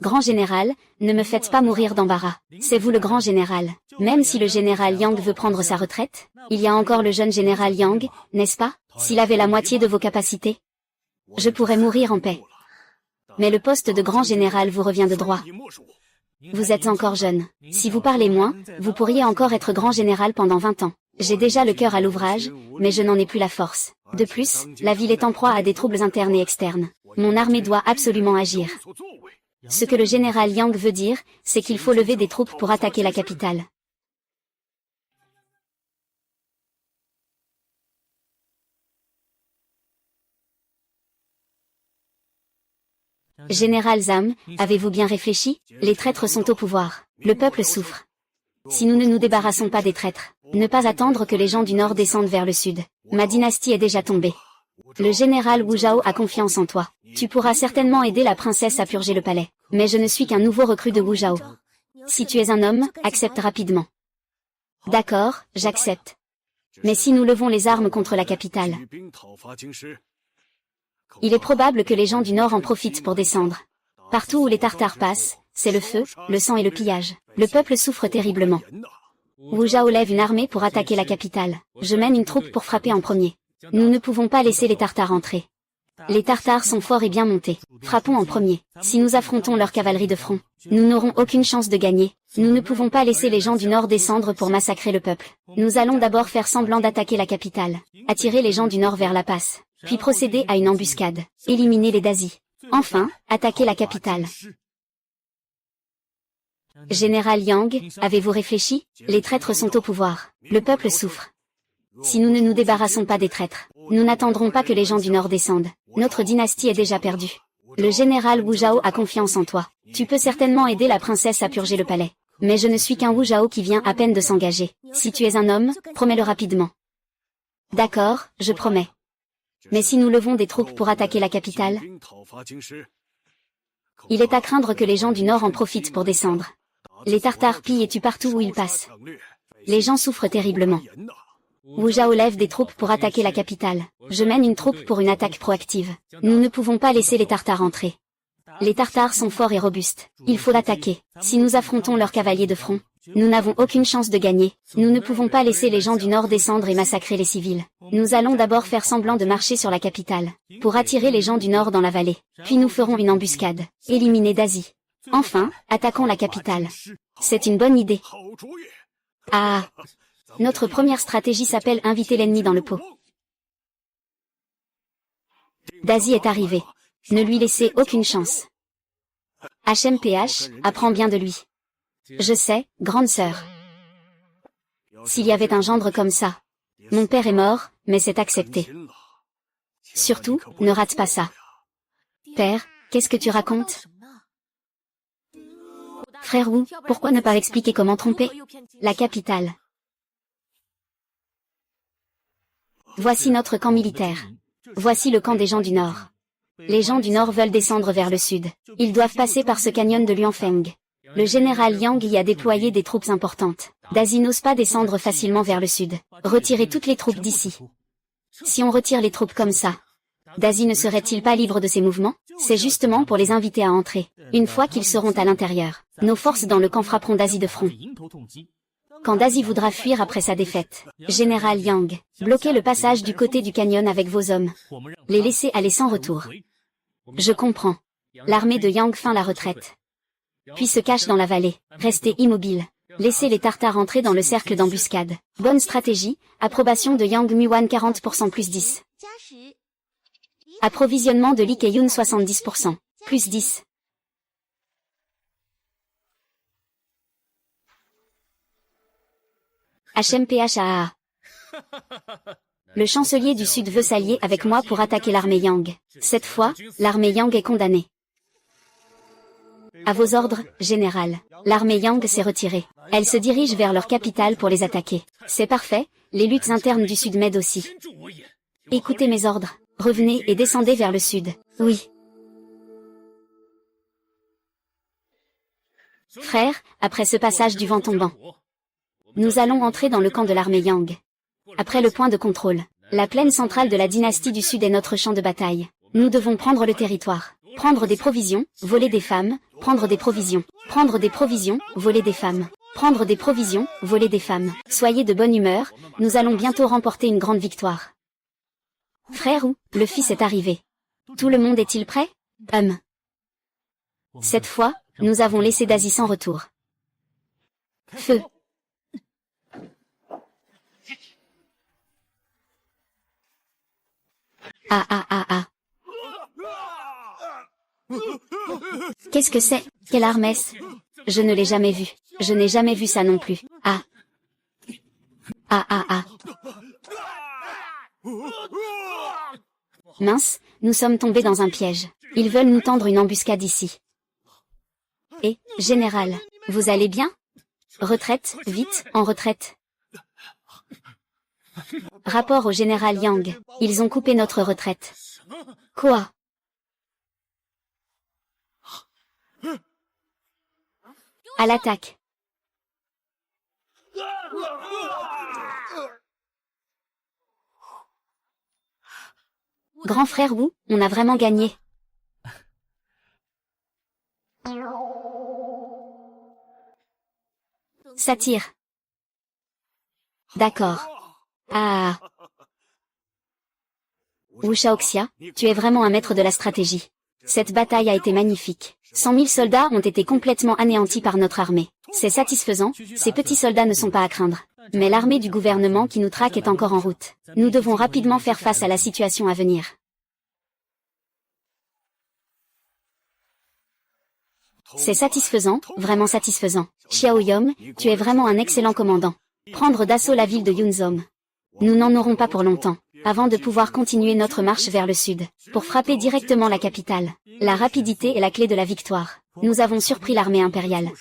Grand général, ne me faites pas mourir d'embarras. C'est vous le grand général. Même si le général Yang veut prendre sa retraite, il y a encore le jeune général Yang, n'est-ce pas? S'il avait la moitié de vos capacités, je pourrais mourir en paix. Mais le poste de grand général vous revient de droit. Vous êtes encore jeune. Si vous parlez moins, vous pourriez encore être grand général pendant 20 ans. J'ai déjà le cœur à l'ouvrage, mais je n'en ai plus la force. De plus, la ville est en proie à des troubles internes et externes. Mon armée doit absolument agir. Ce que le général Yang veut dire, c'est qu'il faut lever des troupes pour attaquer la capitale. Général Zhang, avez-vous bien réfléchi? Les traîtres sont au pouvoir. Le peuple souffre. Si nous ne nous débarrassons pas des traîtres, ne pas attendre que les gens du nord descendent vers le sud. Ma dynastie est déjà tombée. Le général Wu Zhao a confiance en toi. Tu pourras certainement aider la princesse à purger le palais. Mais je ne suis qu'un nouveau recrut de Wu Zhao. Si tu es un homme, accepte rapidement. D'accord, j'accepte. Mais si nous levons les armes contre la capitale, il est probable que les gens du nord en profitent pour descendre. Partout où les Tartares passent, c'est le feu, le sang et le pillage. Le peuple souffre terriblement. Wu Zhao lève une armée pour attaquer la capitale. Je mène une troupe pour frapper en premier. Nous ne pouvons pas laisser les Tartares entrer. Les Tartares sont forts et bien montés. Frappons en premier. Si nous affrontons leur cavalerie de front, nous n'aurons aucune chance de gagner. Nous ne pouvons pas laisser les gens du nord descendre pour massacrer le peuple. Nous allons d'abord faire semblant d'attaquer la capitale, attirer les gens du nord vers la passe, puis procéder à une embuscade, éliminer les Dazi. Enfin, attaquer la capitale. Général Yang, avez-vous réfléchi? Les traîtres sont au pouvoir. Le peuple souffre. Si nous ne nous débarrassons pas des traîtres, nous n'attendrons pas que les gens du nord descendent. Notre dynastie est déjà perdue. Le général Wu Zhao a confiance en toi. Tu peux certainement aider la princesse à purger le palais. Mais je ne suis qu'un Wu Zhao qui vient à peine de s'engager. Si tu es un homme, promets-le rapidement. D'accord, je promets. Mais si nous levons des troupes pour attaquer la capitale, il est à craindre que les gens du nord en profitent pour descendre. Les Tartares pillent et tuent partout où ils passent. Les gens souffrent terriblement. Wu Zhao lève des troupes pour attaquer la capitale. Je mène une troupe pour une attaque proactive. Nous ne pouvons pas laisser les Tartares entrer. Les Tartares sont forts et robustes. Il faut l'attaquer. Si nous affrontons leurs cavaliers de front, nous n'avons aucune chance de gagner. Nous ne pouvons pas laisser les gens du nord descendre et massacrer les civils. Nous allons d'abord faire semblant de marcher sur la capitale, pour attirer les gens du nord dans la vallée. Puis nous ferons une embuscade. Éliminer Dazi. Enfin, attaquons la capitale. C'est une bonne idée. Ah! Notre première stratégie s'appelle inviter l'ennemi dans le pot. Dazi est arrivé. Ne lui laissez aucune chance. HMPH, apprends bien de lui. Je sais, grande sœur. S'il y avait un gendre comme ça. Mon père est mort, mais c'est accepté. Surtout, ne rate pas ça. Père, qu'est-ce que tu racontes? Frère Wu, pourquoi ne pas expliquer comment tromper? La capitale. Voici notre camp militaire. Voici le camp des gens du Nord. Les gens du Nord veulent descendre vers le sud. Ils doivent passer par ce canyon de Luanfeng. Le général Yang y a déployé des troupes importantes. Dazi n'ose pas descendre facilement vers le sud. Retirez toutes les troupes d'ici. Si on retire les troupes comme ça, Dazi ne serait-il pas libre de ses mouvements? C'est justement pour les inviter à entrer. Une fois qu'ils seront à l'intérieur, nos forces dans le camp frapperont Dazi de front. Quand Dazi voudra fuir après sa défaite, Général Yang, bloquez le passage du côté du canyon avec vos hommes. Les laissez aller sans retour. Je comprends. L'armée de Yang feint la retraite. Puis se cache dans la vallée. Restez immobile. Laissez les Tartares entrer dans le cercle d'embuscade. Bonne stratégie. Approbation de Yang Muan 40% plus 10. Approvisionnement de Li Keyun 70%. Plus 10. HMPHAA. Le chancelier du Sud veut s'allier avec moi pour attaquer l'armée Yang. Cette fois, l'armée Yang est condamnée. À vos ordres, général. L'armée Yang s'est retirée. Elle se dirige vers leur capitale pour les attaquer. C'est parfait, les luttes internes du Sud m'aident aussi. Écoutez mes ordres. Revenez et descendez vers le Sud. Oui. Frère, après ce passage du vent tombant, nous allons entrer dans le camp de l'armée Yang. Après le point de contrôle, la plaine centrale de la dynastie du Sud est notre champ de bataille. Nous devons prendre le territoire. Prendre des provisions, voler des femmes, prendre des provisions. Prendre des provisions, voler des femmes. Prendre des provisions, voler des femmes. Soyez de bonne humeur, nous allons bientôt remporter une grande victoire. Frère Wu, le fils est arrivé. Tout le monde est-il prêt? Cette fois, nous avons laissé Dazi sans retour. Feu. Ah ah ah ah. Qu'est-ce que c'est? Quelle arme est-ce? Je ne l'ai jamais vue. Je n'ai jamais vu ça non plus. Ah. Ah ah ah. Mince, nous sommes tombés dans un piège. Ils veulent nous tendre une embuscade ici. Et, général, vous allez bien? Retraite, vite, en retraite. Rapport au général Yang. Ils ont coupé notre retraite. Quoi? À l'attaque. Grand frère Wu, on a vraiment gagné. Ça tire. D'accord. Ah. Wu Shaoxia, tu es vraiment un maître de la stratégie. Cette bataille a été magnifique. 100 000 soldats ont été complètement anéantis par notre armée. C'est satisfaisant, ces petits soldats ne sont pas à craindre. Mais l'armée du gouvernement qui nous traque est encore en route. Nous devons rapidement faire face à la situation à venir. C'est satisfaisant, vraiment satisfaisant. Xiao Yom, tu es vraiment un excellent commandant. Prendre d'assaut la ville de Yunzom. Nous n'en aurons pas pour longtemps, avant de pouvoir continuer notre marche vers le sud, pour frapper directement la capitale. La rapidité est la clé de la victoire. Nous avons surpris l'armée impériale.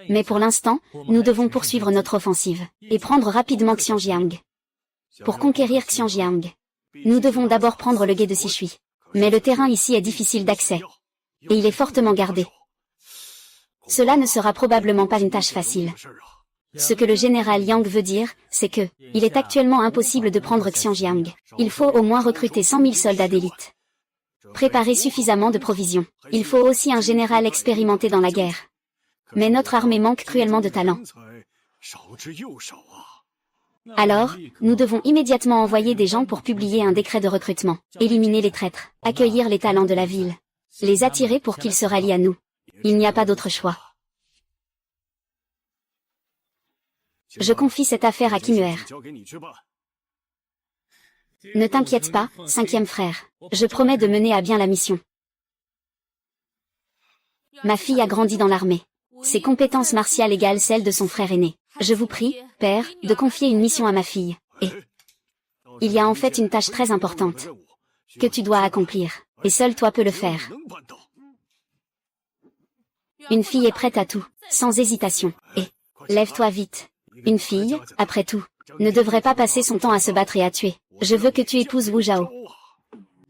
Mais pour l'instant, nous devons poursuivre notre offensive, et prendre rapidement Xianjiang. Pour conquérir Xianjiang, nous devons d'abord prendre le gué de Sichui. Mais le terrain ici est difficile d'accès. Et il est fortement gardé. Cela ne sera probablement pas une tâche facile. Ce que le général Yang veut dire, c'est que, il est actuellement impossible de prendre Xianjiang. Il faut au moins recruter 100 000 soldats d'élite. Préparer suffisamment de provisions. Il faut aussi un général expérimenté dans la guerre. Mais notre armée manque cruellement de talent. Alors, nous devons immédiatement envoyer des gens pour publier un décret de recrutement, éliminer les traîtres, accueillir les talents de la ville, les attirer pour qu'ils se rallient à nous. Il n'y a pas d'autre choix. Je confie cette affaire à Kimuer. Ne t'inquiète pas, cinquième frère. Je promets de mener à bien la mission. Ma fille a grandi dans l'armée. Ses compétences martiales égalent celles de son frère aîné. Je vous prie, père, de confier une mission à ma fille. Et il y a en fait une tâche très importante que tu dois accomplir, et seul toi peux le faire. Une fille est prête à tout, sans hésitation. Et lève-toi vite. Une fille, après tout, ne devrait pas passer son temps à se battre et à tuer. Je veux que tu épouses Wu Zhao.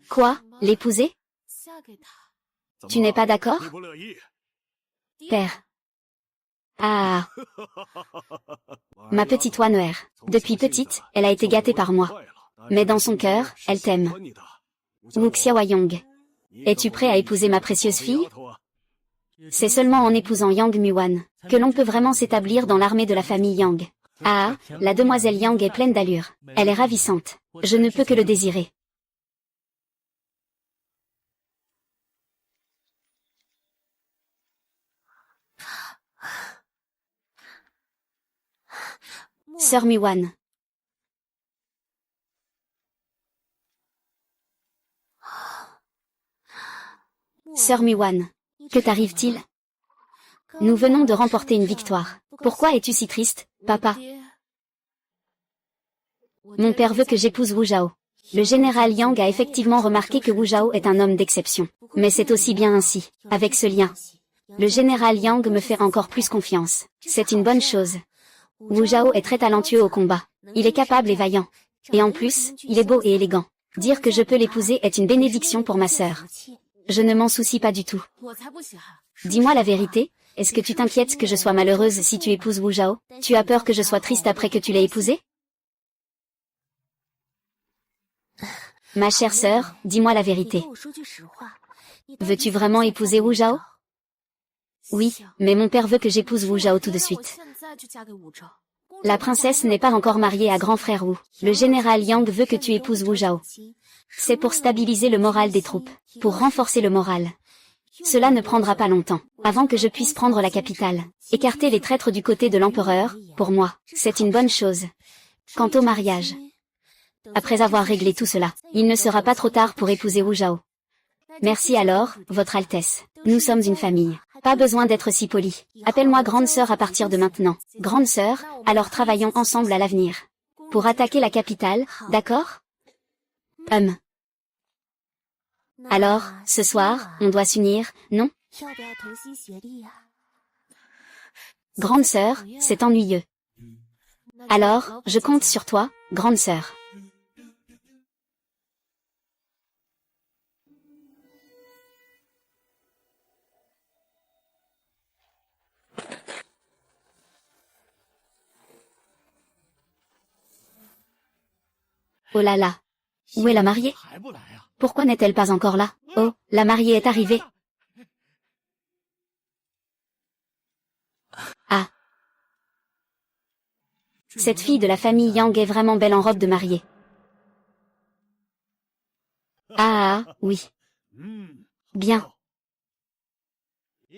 Quoi, l'épouser? Tu n'es pas d'accord? Père. Ah. Ma petite Wanner. Depuis petite, elle a été gâtée par moi. Mais dans son cœur, elle t'aime. Wu Xiaoyong. Es-tu prêt à épouser ma précieuse fille? C'est seulement en épousant Yang Muwan que l'on peut vraiment s'établir dans l'armée de la famille Yang. Ah, la demoiselle Yang est pleine d'allure. Elle est ravissante. Je ne peux que le désirer. Sœur Muwan. Sœur Muwan. Que t'arrive-t-il? Nous venons de remporter une victoire. Pourquoi es-tu si triste, papa? Mon père veut que j'épouse Wu Zhao. Le général Yang a effectivement remarqué que Wu Zhao est un homme d'exception. Mais c'est aussi bien ainsi, avec ce lien. Le général Yang me fait encore plus confiance. C'est une bonne chose. Wu Zhao est très talentueux au combat. Il est capable et vaillant. Et en plus, il est beau et élégant. Dire que je peux l'épouser est une bénédiction pour ma sœur. Je ne m'en soucie pas du tout. Dis-moi la vérité, est-ce que tu t'inquiètes que je sois malheureuse si tu épouses Wu Zhao? Tu as peur que je sois triste après que tu l'aies épousé? Ma chère sœur, dis-moi la vérité. Veux-tu vraiment épouser Wu Zhao? Oui, mais mon père veut que j'épouse Wu Zhao tout de suite. La princesse n'est pas encore mariée à grand frère Wu. Le général Yang veut que tu épouses Wu Zhao. C'est pour stabiliser le moral des troupes, pour renforcer le moral. Cela ne prendra pas longtemps, avant que je puisse prendre la capitale. Écarter les traîtres du côté de l'empereur, pour moi, c'est une bonne chose. Quant au mariage, après avoir réglé tout cela, il ne sera pas trop tard pour épouser Wu Zhao. Merci alors, Votre Altesse. Nous sommes une famille. Pas besoin d'être si poli. Appelle-moi grande sœur à partir de maintenant. Grande sœur, alors travaillons ensemble à l'avenir. Pour attaquer la capitale, d'accord? Alors, ce soir, on doit s'unir, non? Grande sœur, c'est ennuyeux. Alors, je compte sur toi, grande sœur. Oh là là. Où est la mariée? Pourquoi n'est-elle pas encore là? Oh, la mariée est arrivée. Ah. Cette fille de la famille Yang est vraiment belle en robe de mariée. Ah, oui. Bien.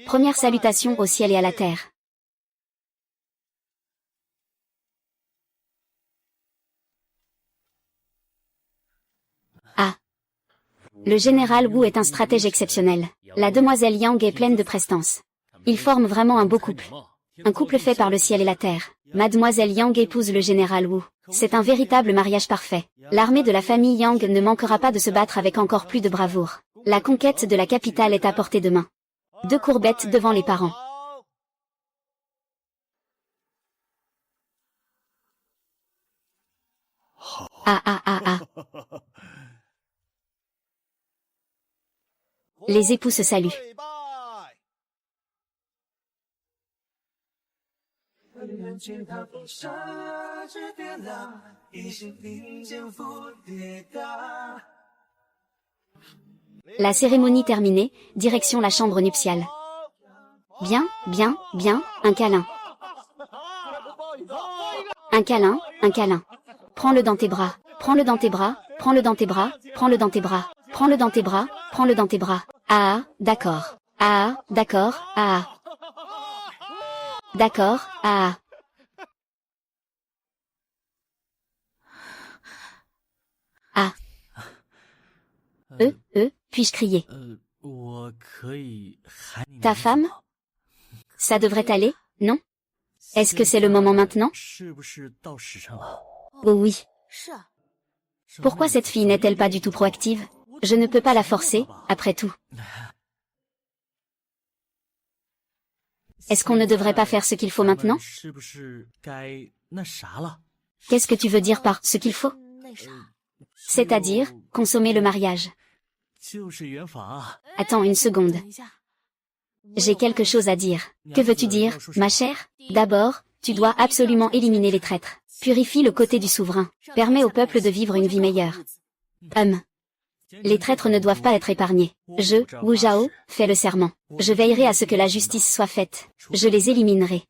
Première salutation au ciel et à la terre. Ah. Le général Wu est un stratège exceptionnel. La demoiselle Yang est pleine de prestance. Ils forment vraiment un beau couple. Un couple fait par le ciel et la terre. Mademoiselle Yang épouse le général Wu. C'est un véritable mariage parfait. L'armée de la famille Yang ne manquera pas de se battre avec encore plus de bravoure. La conquête de la capitale est à portée de main. 2 courbettes devant les parents. Ah ah ah ah. Les époux se saluent. La cérémonie terminée, direction la chambre nuptiale. Bien, bien, bien, un câlin. Un câlin, un câlin. Prends-le dans tes bras, prends-le dans tes bras, prends-le dans tes bras, prends-le dans tes bras, prends-le dans tes bras, prends-le dans tes bras. Ah, d'accord. Ah, d'accord, ah. D'accord, ah. Ah. Puis-je crier? Ta femme? Ça devrait aller, non? Est-ce que c'est le moment maintenant? Oh oui. Pourquoi cette fille n'est-elle pas du tout proactive? Je ne peux pas la forcer, après tout. Est-ce qu'on ne devrait pas faire ce qu'il faut maintenant? Qu'est-ce que tu veux dire par ce qu'il faut? C'est-à-dire, consommer le mariage. Attends une seconde. J'ai quelque chose à dire. Que veux-tu dire, ma chère? D'abord, tu dois absolument éliminer les traîtres. Purifie le côté du souverain. Permets au peuple de vivre une vie meilleure. Les traîtres ne doivent pas être épargnés. Je, Wu Zhao, fais le serment. Je veillerai à ce que la justice soit faite. Je les éliminerai.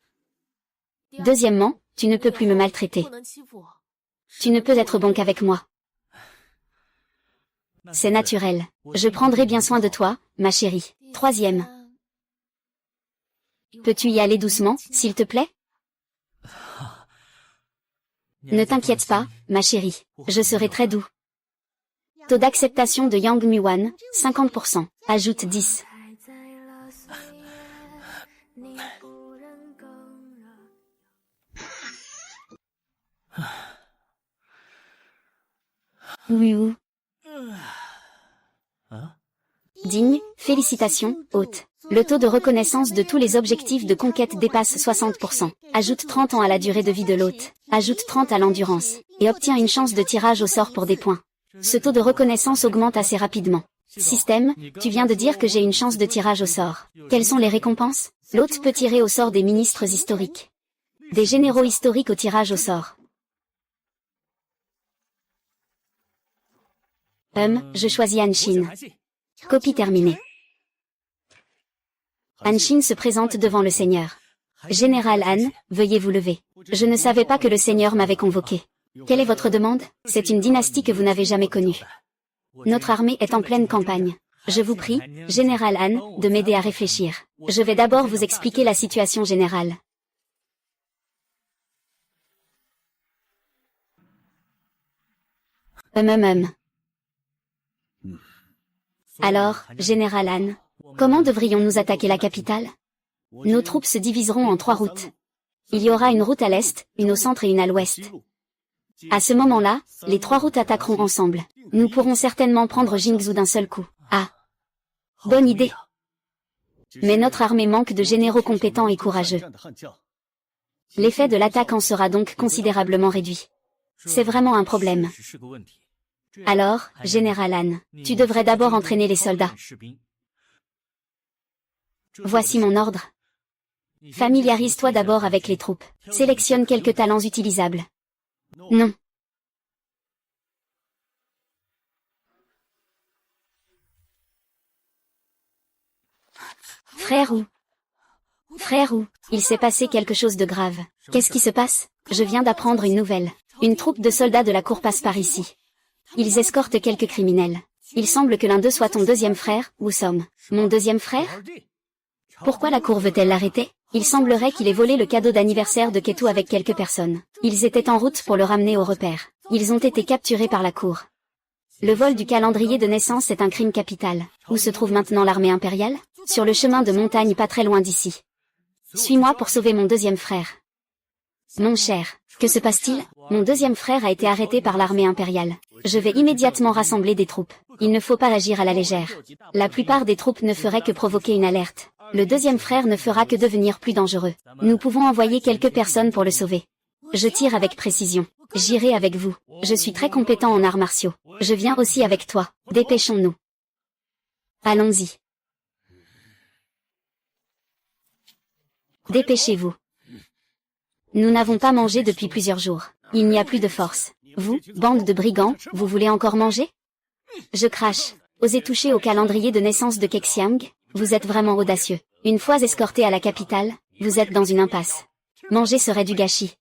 Deuxièmement, tu ne peux plus me maltraiter. Tu ne peux être bon qu'avec moi. C'est naturel. Je prendrai bien soin de toi, ma chérie. Troisième. Peux-tu y aller doucement, s'il te plaît? Ne t'inquiète pas, ma chérie. Je serai très doux. Taux d'acceptation de Yang Muan, 50%. Ajoute 10. Oui. Digne, félicitations, hôte. Le taux de reconnaissance de tous les objectifs de conquête dépasse 60%. Ajoute 30 ans à la durée de vie de l'hôte. Ajoute 30 à l'endurance. Et obtient une chance de tirage au sort pour des points. Ce taux de reconnaissance augmente assez rapidement. Système, tu viens de dire que j'ai une chance de tirage au sort. Quelles sont les récompenses? L'hôte peut tirer au sort des ministres historiques. Des généraux historiques au tirage au sort. Je choisis Anshin. Copie terminée. Anshin se présente devant le Seigneur. Général Han, veuillez vous lever. Je ne savais pas que le Seigneur m'avait convoqué. Quelle est votre demande? C'est une dynastie que vous n'avez jamais connue. Notre armée est en pleine campagne. Je vous prie, Général Han, de m'aider à réfléchir. Je vais d'abord vous expliquer la situation générale. Hum hum hum. Alors, Général Han, comment devrions-nous attaquer la capitale? Nos troupes se diviseront en 3 routes. Il y aura une route à l'est, une au centre et une à l'ouest. À ce moment-là, les 3 routes attaqueront ensemble. Nous pourrons certainement prendre Jingzhou d'un seul coup. Ah! Bonne idée! Mais notre armée manque de généraux compétents et courageux. L'effet de l'attaque en sera donc considérablement réduit. C'est vraiment un problème. Alors, Général Han, tu devrais d'abord entraîner les soldats. Voici mon ordre. Familiarise-toi d'abord avec les troupes. Sélectionne quelques talents utilisables. Non. Frère Wu, il s'est passé quelque chose de grave. Qu'est-ce qui se passe? Je viens d'apprendre une nouvelle. Une troupe de soldats de la cour passe par ici. Ils escortent quelques criminels. Il semble que l'un d'eux soit ton deuxième frère, Wu Som. Mon deuxième frère? Pourquoi la cour veut-elle l'arrêter? Il semblerait qu'il ait volé le cadeau d'anniversaire de Ketu avec quelques personnes. Ils étaient en route pour le ramener au repère. Ils ont été capturés par la cour. Le vol du calendrier de naissance est un crime capital. Où se trouve maintenant l'armée impériale? Sur le chemin de montagne pas très loin d'ici. Suis-moi pour sauver mon deuxième frère. Mon cher, que se passe-t-il? Mon deuxième frère a été arrêté par l'armée impériale. Je vais immédiatement rassembler des troupes. Il ne faut pas agir à la légère. La plupart des troupes ne feraient que provoquer une alerte. Le deuxième frère ne fera que devenir plus dangereux. Nous pouvons envoyer quelques personnes pour le sauver. Je tire avec précision. J'irai avec vous. Je suis très compétent en arts martiaux. Je viens aussi avec toi. Dépêchons-nous. Allons-y. Dépêchez-vous. Nous n'avons pas mangé depuis plusieurs jours. Il n'y a plus de force. Vous, bande de brigands, vous voulez encore manger? Je crache. Osez toucher au calendrier de naissance de Kexiang? Vous êtes vraiment audacieux. Une fois escorté à la capitale, vous êtes dans une impasse. Manger serait du gâchis.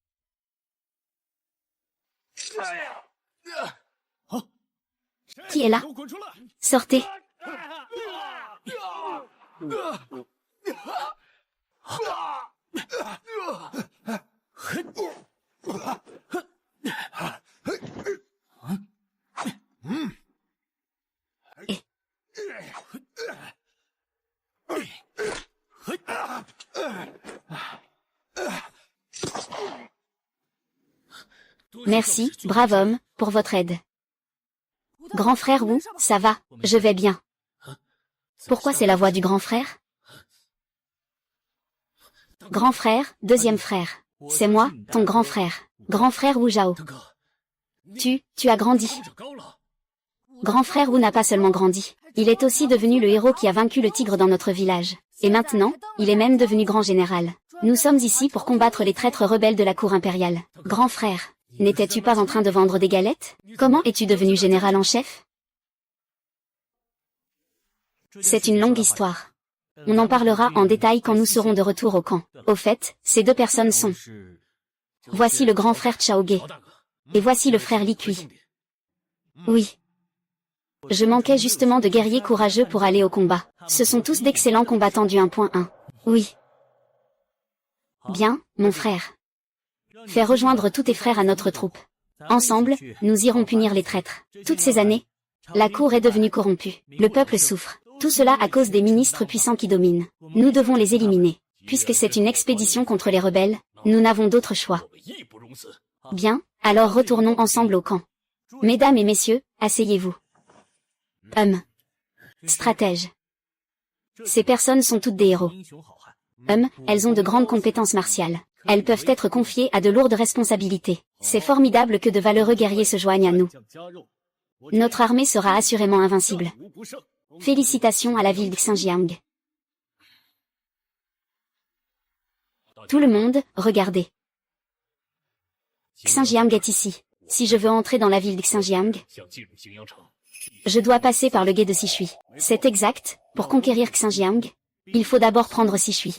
Qui est là? Sortez. Merci, brave homme, pour votre aide. Grand frère Wu, ça va, je vais bien. Pourquoi c'est la voix du grand frère? Grand frère, deuxième frère. C'est moi, ton grand frère. Grand frère Wu Zhao. Tu as grandi. Grand frère Wu n'a pas seulement grandi. Il est aussi devenu le héros qui a vaincu le tigre dans notre village. Et maintenant, il est même devenu grand général. Nous sommes ici pour combattre les traîtres rebelles de la cour impériale. Grand frère, n'étais-tu pas en train de vendre des galettes? Comment es-tu devenu général en chef? C'est une longue histoire. On en parlera en détail quand nous serons de retour au camp. Au fait, ces deux personnes sont... Voici le grand frère Chao Ge. Et voici le frère Li Kui. Oui. Je manquais justement de guerriers courageux pour aller au combat. Ce sont tous d'excellents combattants du 1.1. Oui. Bien, mon frère. Fais rejoindre tous tes frères à notre troupe. Ensemble, nous irons punir les traîtres. Toutes ces années, la cour est devenue corrompue. Le peuple souffre. Tout cela à cause des ministres puissants qui dominent. Nous devons les éliminer. Puisque c'est une expédition contre les rebelles, nous n'avons d'autre choix. Bien, alors retournons ensemble au camp. Mesdames et messieurs, asseyez-vous. Stratège. Ces personnes sont toutes des héros. Elles ont de grandes compétences martiales. Elles peuvent être confiées à de lourdes responsabilités. C'est formidable que de valeureux guerriers se joignent à nous. Notre armée sera assurément invincible. Félicitations à la ville de Xinjiang. Tout le monde, regardez. Xinjiang est ici. Si je veux entrer dans la ville de Xinjiang, je dois passer par le gué de Sishui. C'est exact, pour conquérir Xinjiang, il faut d'abord prendre Sishui.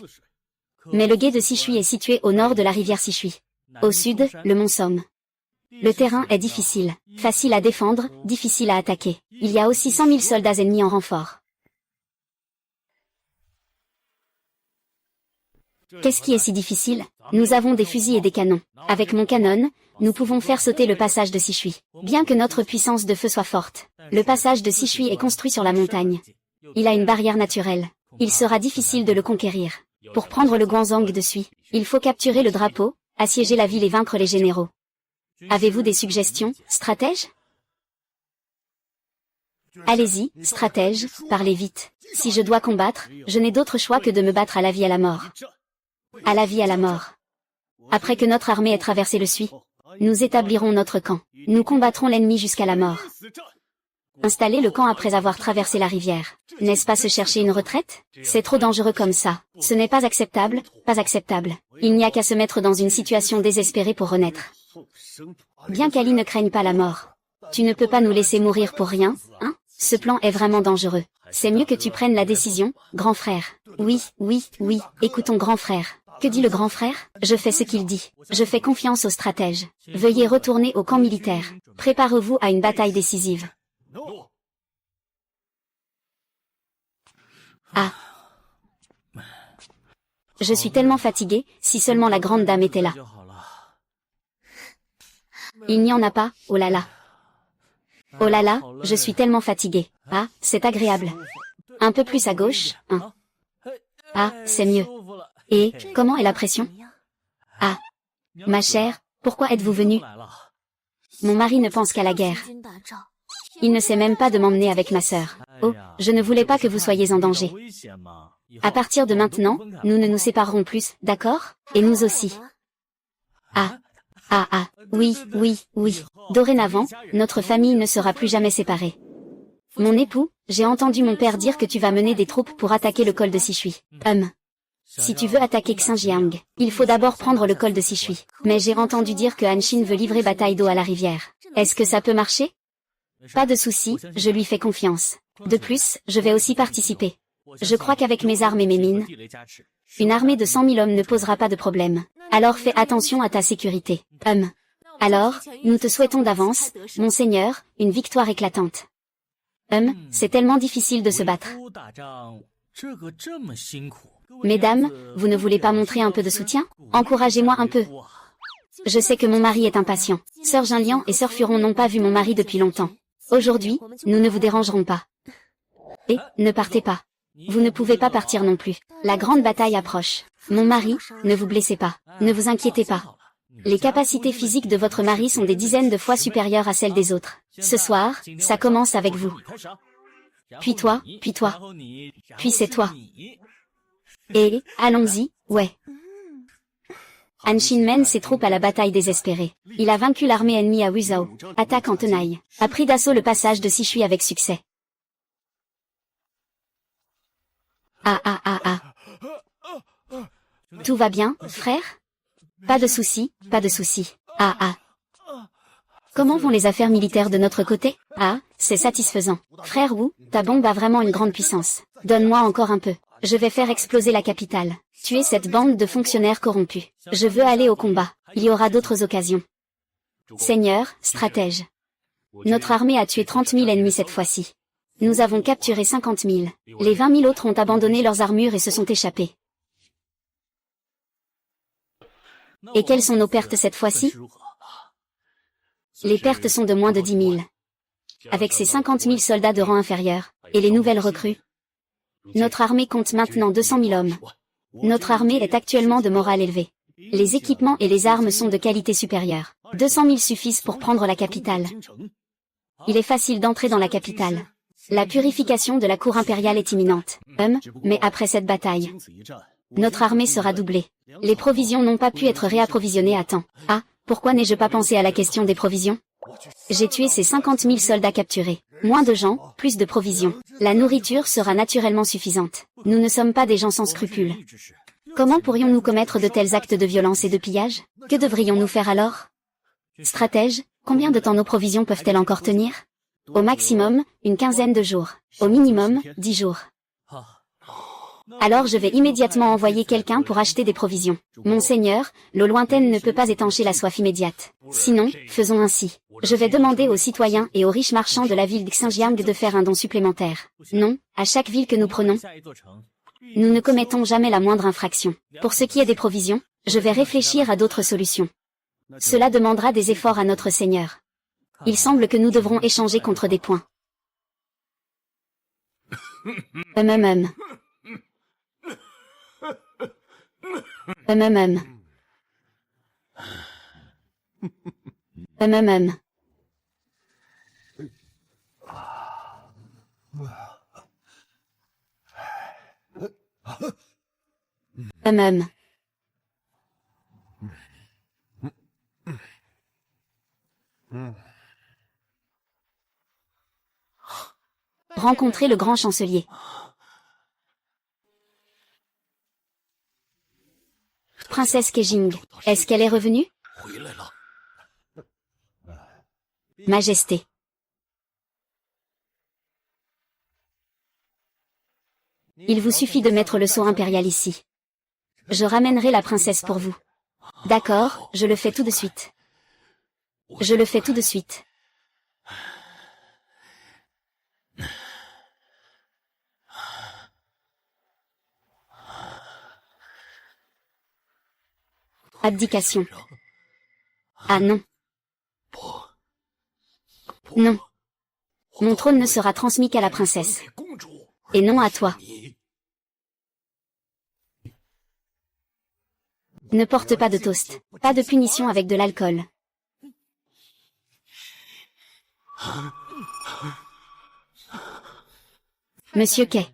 Mais le gué de Sishui est situé au nord de la rivière Sishui. Au sud, le mont Somme. Le terrain est difficile, facile à défendre, difficile à attaquer. Il y a aussi 100 000 soldats ennemis en renfort. Qu'est-ce qui est si difficile? Nous avons des fusils et des canons. Avec mon canon, nous pouvons faire sauter le passage de Sichui. Bien que notre puissance de feu soit forte, le passage de Sichui est construit sur la montagne. Il a une barrière naturelle. Il sera difficile de le conquérir. Pour prendre le Guanzhong de Sui, il faut capturer le drapeau, assiéger la ville et vaincre les généraux. Avez-vous des suggestions, stratège? Allez-y, stratège, parlez vite. Si je dois combattre, je n'ai d'autre choix que de me battre à la vie à la mort. À la vie à la mort. Après que notre armée ait traversé le Sui, nous établirons notre camp. Nous combattrons l'ennemi jusqu'à la mort. Installer le camp après avoir traversé la rivière. N'est-ce pas se chercher une retraite? C'est trop dangereux comme ça. Ce n'est pas acceptable, pas acceptable. Il n'y a qu'à se mettre dans une situation désespérée pour renaître. Bien qu'Ali ne craigne pas la mort. Tu ne peux pas nous laisser mourir pour rien, hein? Ce plan est vraiment dangereux. C'est mieux que tu prennes la décision, grand frère. Oui, oui, oui, écoutons grand frère. Que dit le grand frère? Je fais ce qu'il dit. Je fais confiance au stratège. Veuillez retourner au camp militaire. Préparez-vous à une bataille décisive. Ah. Je suis tellement fatiguée, si seulement la grande dame était là. Il n'y en a pas, oh là là. Oh là là, je suis tellement fatiguée. Ah, c'est agréable. Un peu plus à gauche, hein. Ah, c'est mieux. Et, comment est la pression? Ah. Ma chère, pourquoi êtes-vous venue? Mon mari ne pense qu'à la guerre. Il ne sait même pas de m'emmener avec ma sœur. Oh, je ne voulais pas que vous soyez en danger. À partir de maintenant, nous ne nous séparerons plus, d'accord? Et nous aussi. Ah. Ah ah, oui, oui, oui. Dorénavant, notre famille ne sera plus jamais séparée. Mon époux, j'ai entendu mon père dire que tu vas mener des troupes pour attaquer le col de Sichui. Si tu veux attaquer Xinjiang, il faut d'abord prendre le col de Sichui. Mais j'ai entendu dire que Han Xin veut livrer bataille d'eau à la rivière. Est-ce que ça peut marcher? Pas de souci, je lui fais confiance. De plus, je vais aussi participer. Je crois qu'avec mes armes et mes mines, une armée de 100 000 hommes ne posera pas de problème. Alors fais attention à ta sécurité. Alors, nous te souhaitons d'avance, mon seigneur, une victoire éclatante. C'est tellement difficile de se battre. Mesdames, vous ne voulez pas montrer un peu de soutien? Encouragez-moi un peu. Je sais que mon mari est impatient. Sœur Jinlian et Sœur Furon n'ont pas vu mon mari depuis longtemps. Aujourd'hui, nous ne vous dérangerons pas. Et, ne partez pas. Vous ne pouvez pas partir non plus. La grande bataille approche. Mon mari, ne vous blessez pas. Ne vous inquiétez pas. Les capacités physiques de votre mari sont des dizaines de fois supérieures à celles des autres. Ce soir, ça commence avec vous. Puis toi, puis c'est toi. Et, allons-y, ouais. Han Xin mène ses troupes à la bataille désespérée. Il a vaincu l'armée ennemie à Wuzhou, attaque en tenaille, a pris d'assaut le passage de Sichui avec succès. Ah ah ah ah. Tout va bien, frère? Pas de souci, pas de souci. Ah ah. Comment vont les affaires militaires de notre côté? Ah, c'est satisfaisant. Frère Wu, ta bombe a vraiment une grande puissance. Donne-moi encore un peu. Je vais faire exploser la capitale. Tuer cette bande de fonctionnaires corrompus. Je veux aller au combat. Il y aura d'autres occasions. Seigneur, stratège. Notre armée a tué 30 000 ennemis cette fois-ci. Nous avons capturé 50 000. Les 20 000 autres ont abandonné leurs armures et se sont échappés. Et quelles sont nos pertes cette fois-ci? Les pertes sont de moins de 10 000. Avec ces 50 000 soldats de rang inférieur, et les nouvelles recrues, notre armée compte maintenant 200 000 hommes. Notre armée est actuellement de morale élevé. Les équipements et les armes sont de qualité supérieure. 200 000 suffisent pour prendre la capitale. Il est facile d'entrer dans la capitale. La purification de la cour impériale est imminente. Mais après cette bataille, notre armée sera doublée. Les provisions n'ont pas pu être réapprovisionnées à temps. Ah, pourquoi n'ai-je pas pensé à la question des provisions? J'ai tué ces 50 000 soldats capturés. Moins de gens, plus de provisions. La nourriture sera naturellement suffisante. Nous ne sommes pas des gens sans scrupules. Comment pourrions-nous commettre de tels actes de violence et de pillage? Que devrions-nous faire alors? Stratège, combien de temps nos provisions peuvent-elles encore tenir? Au maximum, une quinzaine de jours. Au minimum, 10 jours. Alors je vais immédiatement envoyer quelqu'un pour acheter des provisions. Monseigneur, l'eau lointaine ne peut pas étancher la soif immédiate. Sinon, faisons ainsi. Je vais demander aux citoyens et aux riches marchands de la ville de Xinjiang de faire un don supplémentaire. Non, à chaque ville que nous prenons, Nous ne commettons jamais la moindre infraction. Pour ce qui est des provisions, je vais réfléchir à d'autres solutions. Cela demandera des efforts à notre Seigneur. Il semble que nous devrons échanger contre des points. Hum. Rencontrer le grand chancelier. Princesse Kejing, est-ce qu'elle est revenue? Majesté. Il vous suffit de mettre le sceau impérial ici. Je ramènerai la princesse pour vous. D'accord, je le fais tout de suite. Je le fais tout de suite. Abdication. Ah non. Non. Mon trône ne sera transmis qu'à la princesse. Et non à toi. Ne porte pas de toast. Pas de punition avec de l'alcool. Monsieur Kay.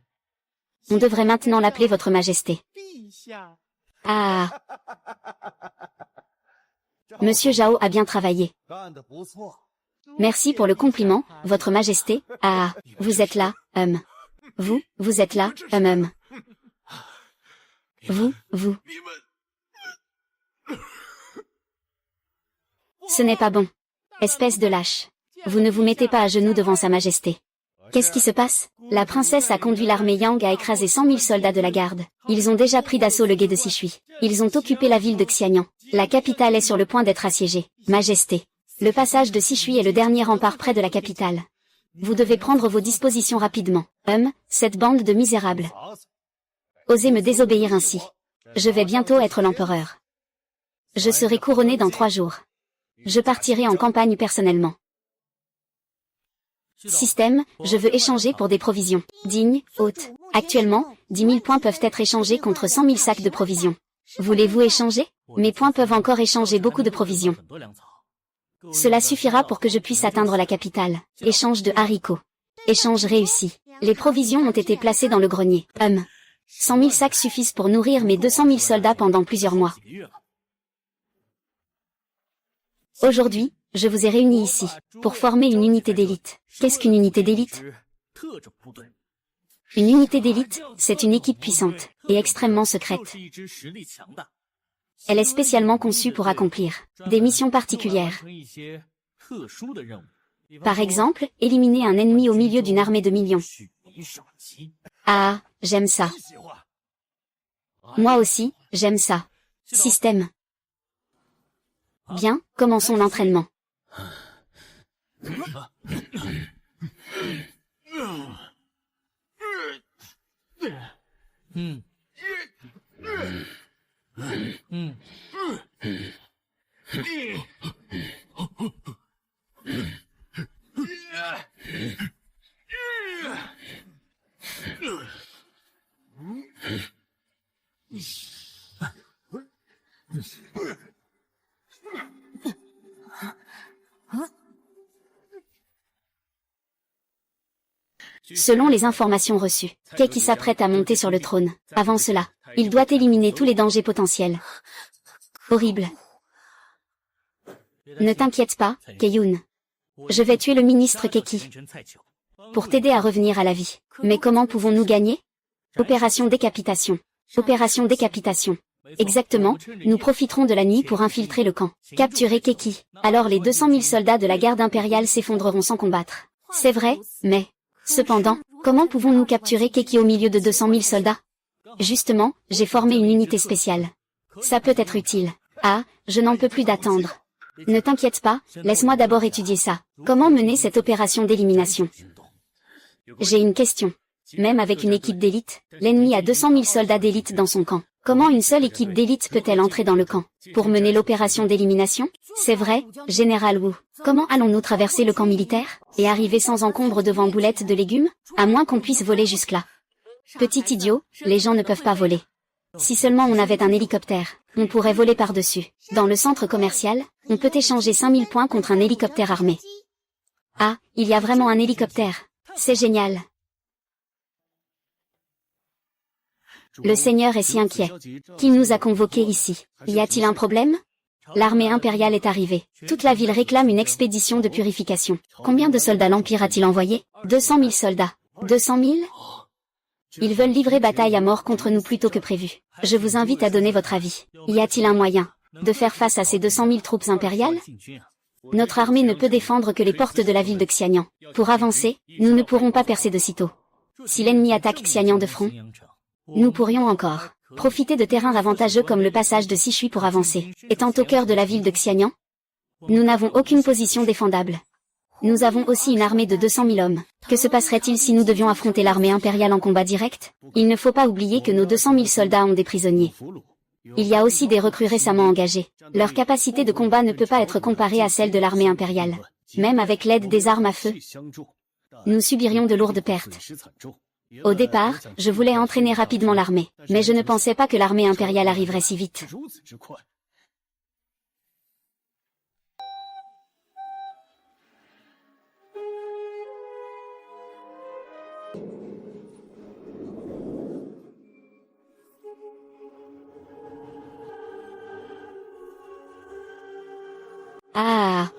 On devrait maintenant l'appeler votre majesté. Ah. Monsieur Zhao a bien travaillé. Merci pour le compliment, votre majesté. Ah, vous êtes là, Vous êtes là, Vous. Ce n'est pas bon. Espèce de lâche. Vous ne vous mettez pas à genoux devant sa majesté. Qu'est-ce qui se passe? La princesse a conduit l'armée Yang à écraser 100 000 soldats de la garde. Ils ont déjà pris d'assaut le gué de Sichui. Ils ont occupé la ville de Xianyang. La capitale est sur le point d'être assiégée. Majesté. Le passage de Sichui est le dernier rempart près de la capitale. Vous devez prendre vos dispositions rapidement. Cette bande de misérables. Osez me désobéir ainsi. Je vais bientôt être l'empereur. Je serai couronné dans 3 jours. Je partirai en campagne personnellement. Système, je veux échanger pour des provisions. Digne, haute. Actuellement, 10 000 points peuvent être échangés contre 100 000 sacs de provisions. Voulez-vous échanger? Mes points peuvent encore échanger beaucoup de provisions. Cela suffira pour que je puisse atteindre la capitale. Échange de haricots. Échange réussi. Les provisions ont été placées dans le grenier. 100 000 sacs suffisent pour nourrir mes 200 000 soldats pendant plusieurs mois. Aujourd'hui, je vous ai réunis ici, pour former une unité d'élite. Qu'est-ce qu'une unité d'élite? Une unité d'élite, c'est une équipe puissante, et extrêmement secrète. Elle est spécialement conçue pour accomplir des missions particulières. Par exemple, éliminer un ennemi au milieu d'une armée de millions. Ah, j'aime ça. Moi aussi, j'aime ça. Système. Bien, commençons l'entraînement. Selon les informations reçues, Kei s'apprête à monter sur le trône. Avant cela, il doit éliminer tous les dangers potentiels. Horrible. Ne t'inquiète pas, Kei-yun. Je vais tuer le ministre Keki. Pour t'aider à revenir à la vie. Mais comment pouvons-nous gagner? Opération décapitation. Opération décapitation. Exactement, nous profiterons de la nuit pour infiltrer le camp. Capturer Keki. Alors les 200 000 soldats de la garde impériale s'effondreront sans combattre. C'est vrai, mais... Cependant, comment pouvons-nous capturer Keki au milieu de 200 000 soldats? Justement, j'ai formé une unité spéciale. Ça peut être utile. Ah, je n'en peux plus d'attendre. Ne t'inquiète pas, laisse-moi d'abord étudier ça. Comment mener cette opération d'élimination? J'ai une question. Même avec une équipe d'élite, l'ennemi a 200 000 soldats d'élite dans son camp. Comment une seule équipe d'élite peut-elle entrer dans le camp pour mener l'opération d'élimination? C'est vrai, Général Wu. Comment allons-nous traverser le camp militaire et arriver sans encombre devant boulettes de légumes, à moins qu'on puisse voler jusque-là? Petit idiot, les gens ne peuvent pas voler. Si seulement on avait un hélicoptère, on pourrait voler par-dessus. Dans le centre commercial, on peut échanger 5000 points contre un hélicoptère armé. Ah, il y a vraiment un hélicoptère. C'est génial. Le Seigneur est si inquiet. Qui nous a convoqués ici? Y a-t-il un problème? L'armée impériale est arrivée. Toute la ville réclame une expédition de purification. Combien de soldats l'Empire a-t-il envoyé? 200 000 soldats. 200 000? Ils veulent livrer bataille à mort contre nous plus tôt que prévu. Je vous invite à donner votre avis. Y a-t-il un moyen de faire face à ces 200 000 troupes impériales? Notre armée ne peut défendre que les portes de la ville de Xianyang. Pour avancer, nous ne pourrons pas percer de sitôt. Si l'ennemi attaque Xianyang de front, nous pourrions encore profiter de terrains avantageux comme le passage de Sichui pour avancer. Étant au cœur de la ville de Xianyang, nous n'avons aucune position défendable. Nous avons aussi une armée de 200 000 hommes. Que se passerait-il si nous devions affronter l'armée impériale en combat direct? Il ne faut pas oublier que nos 200 000 soldats ont des prisonniers. Il y a aussi des recrues récemment engagées. Leur capacité de combat ne peut pas être comparée à celle de l'armée impériale. Même avec l'aide des armes à feu, nous subirions de lourdes pertes. Au départ, je voulais entraîner rapidement l'armée, mais je ne pensais pas que l'armée impériale arriverait si vite. Ah.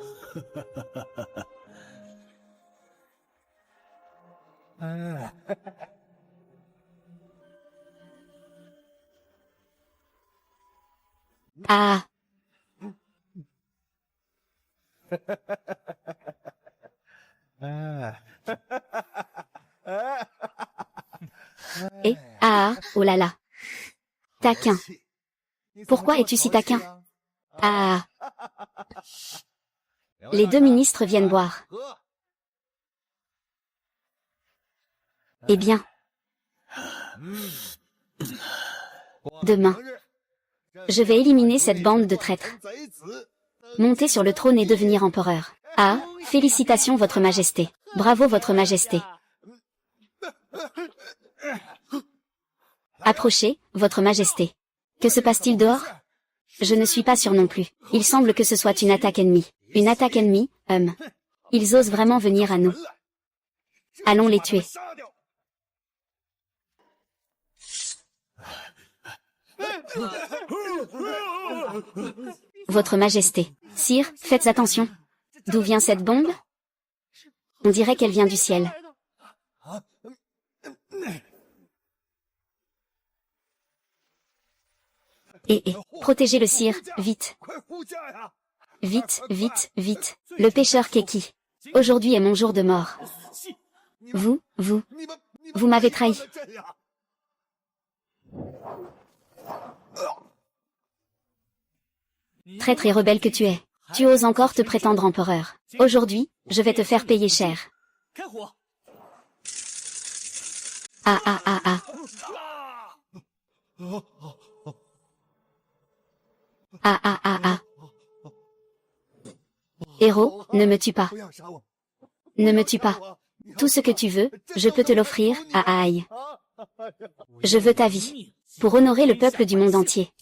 Ah. Et, ah, oh là là. Taquin. Pourquoi es-tu si taquin? Ah. Les deux ministres viennent boire. Eh bien. Demain. Je vais éliminer cette bande de traîtres. Monter sur le trône et devenir empereur. Ah, félicitations votre majesté. Bravo votre majesté. Approchez, votre majesté. Que se passe-t-il dehors? Je ne suis pas sûr non plus. Il semble que ce soit une attaque ennemie. Une attaque ennemie, Ils osent vraiment venir à nous. Allons les tuer. Votre majesté. Sire, faites attention. D'où vient cette bombe? On dirait qu'elle vient du ciel. Protégez le sire, vite. Vite, vite, vite. Le pêcheur Keki. Aujourd'hui est mon jour de mort. Vous m'avez trahi. Traître et rebelle que tu es. Tu oses encore te prétendre empereur. Aujourd'hui, je vais te faire payer cher. Ah ah ah ah. Ah ah ah ah. Héros, ne me tue pas. Ne me tue pas. Tout ce que tu veux, je peux te l'offrir, ah aïe. Je veux ta vie. Pour honorer le peuple du monde entier.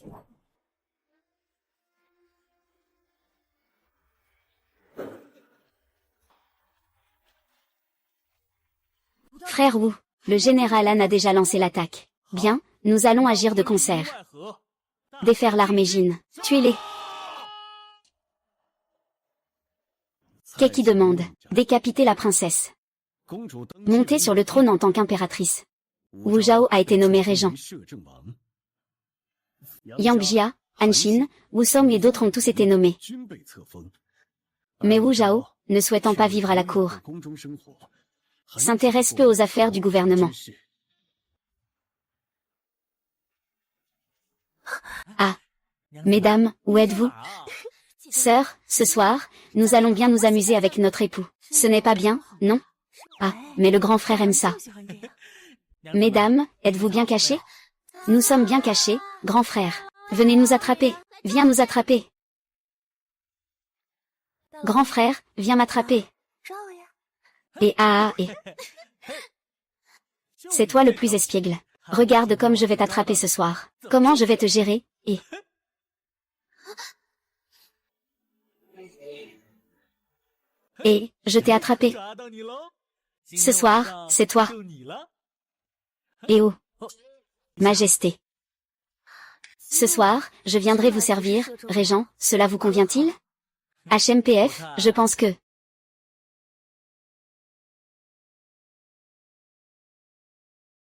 Frère Wu, le général Han a déjà lancé l'attaque. Bien, nous allons agir de concert. Défaire l'armée Jin. Tuez-les. Keki demande. Décapiter la princesse. Monter sur le trône en tant qu'impératrice. Wu Zhao a été nommé régent. Yang Jia, Han Xin, Wu Song et d'autres ont tous été nommés. Mais Wu Zhao, ne souhaitant pas vivre à la cour, s'intéresse peu aux affaires du gouvernement. Ah. Mesdames, où êtes-vous? Sœur, ce soir, nous allons bien nous amuser avec notre époux. Ce n'est pas bien, non? Ah, mais le grand frère aime ça. Mesdames, êtes-vous bien cachés? Nous sommes bien cachés, grand frère. Venez nous attraper. Viens nous attraper. Grand frère, viens m'attraper. Et c'est toi le plus espiègle. Regarde comme je vais t'attraper ce soir. Comment je vais te gérer, et je t'ai attrapé. Ce soir, c'est toi. Et oh, Majesté. Ce soir, je viendrai vous servir, Régent, cela vous convient-il? HMPF, je pense que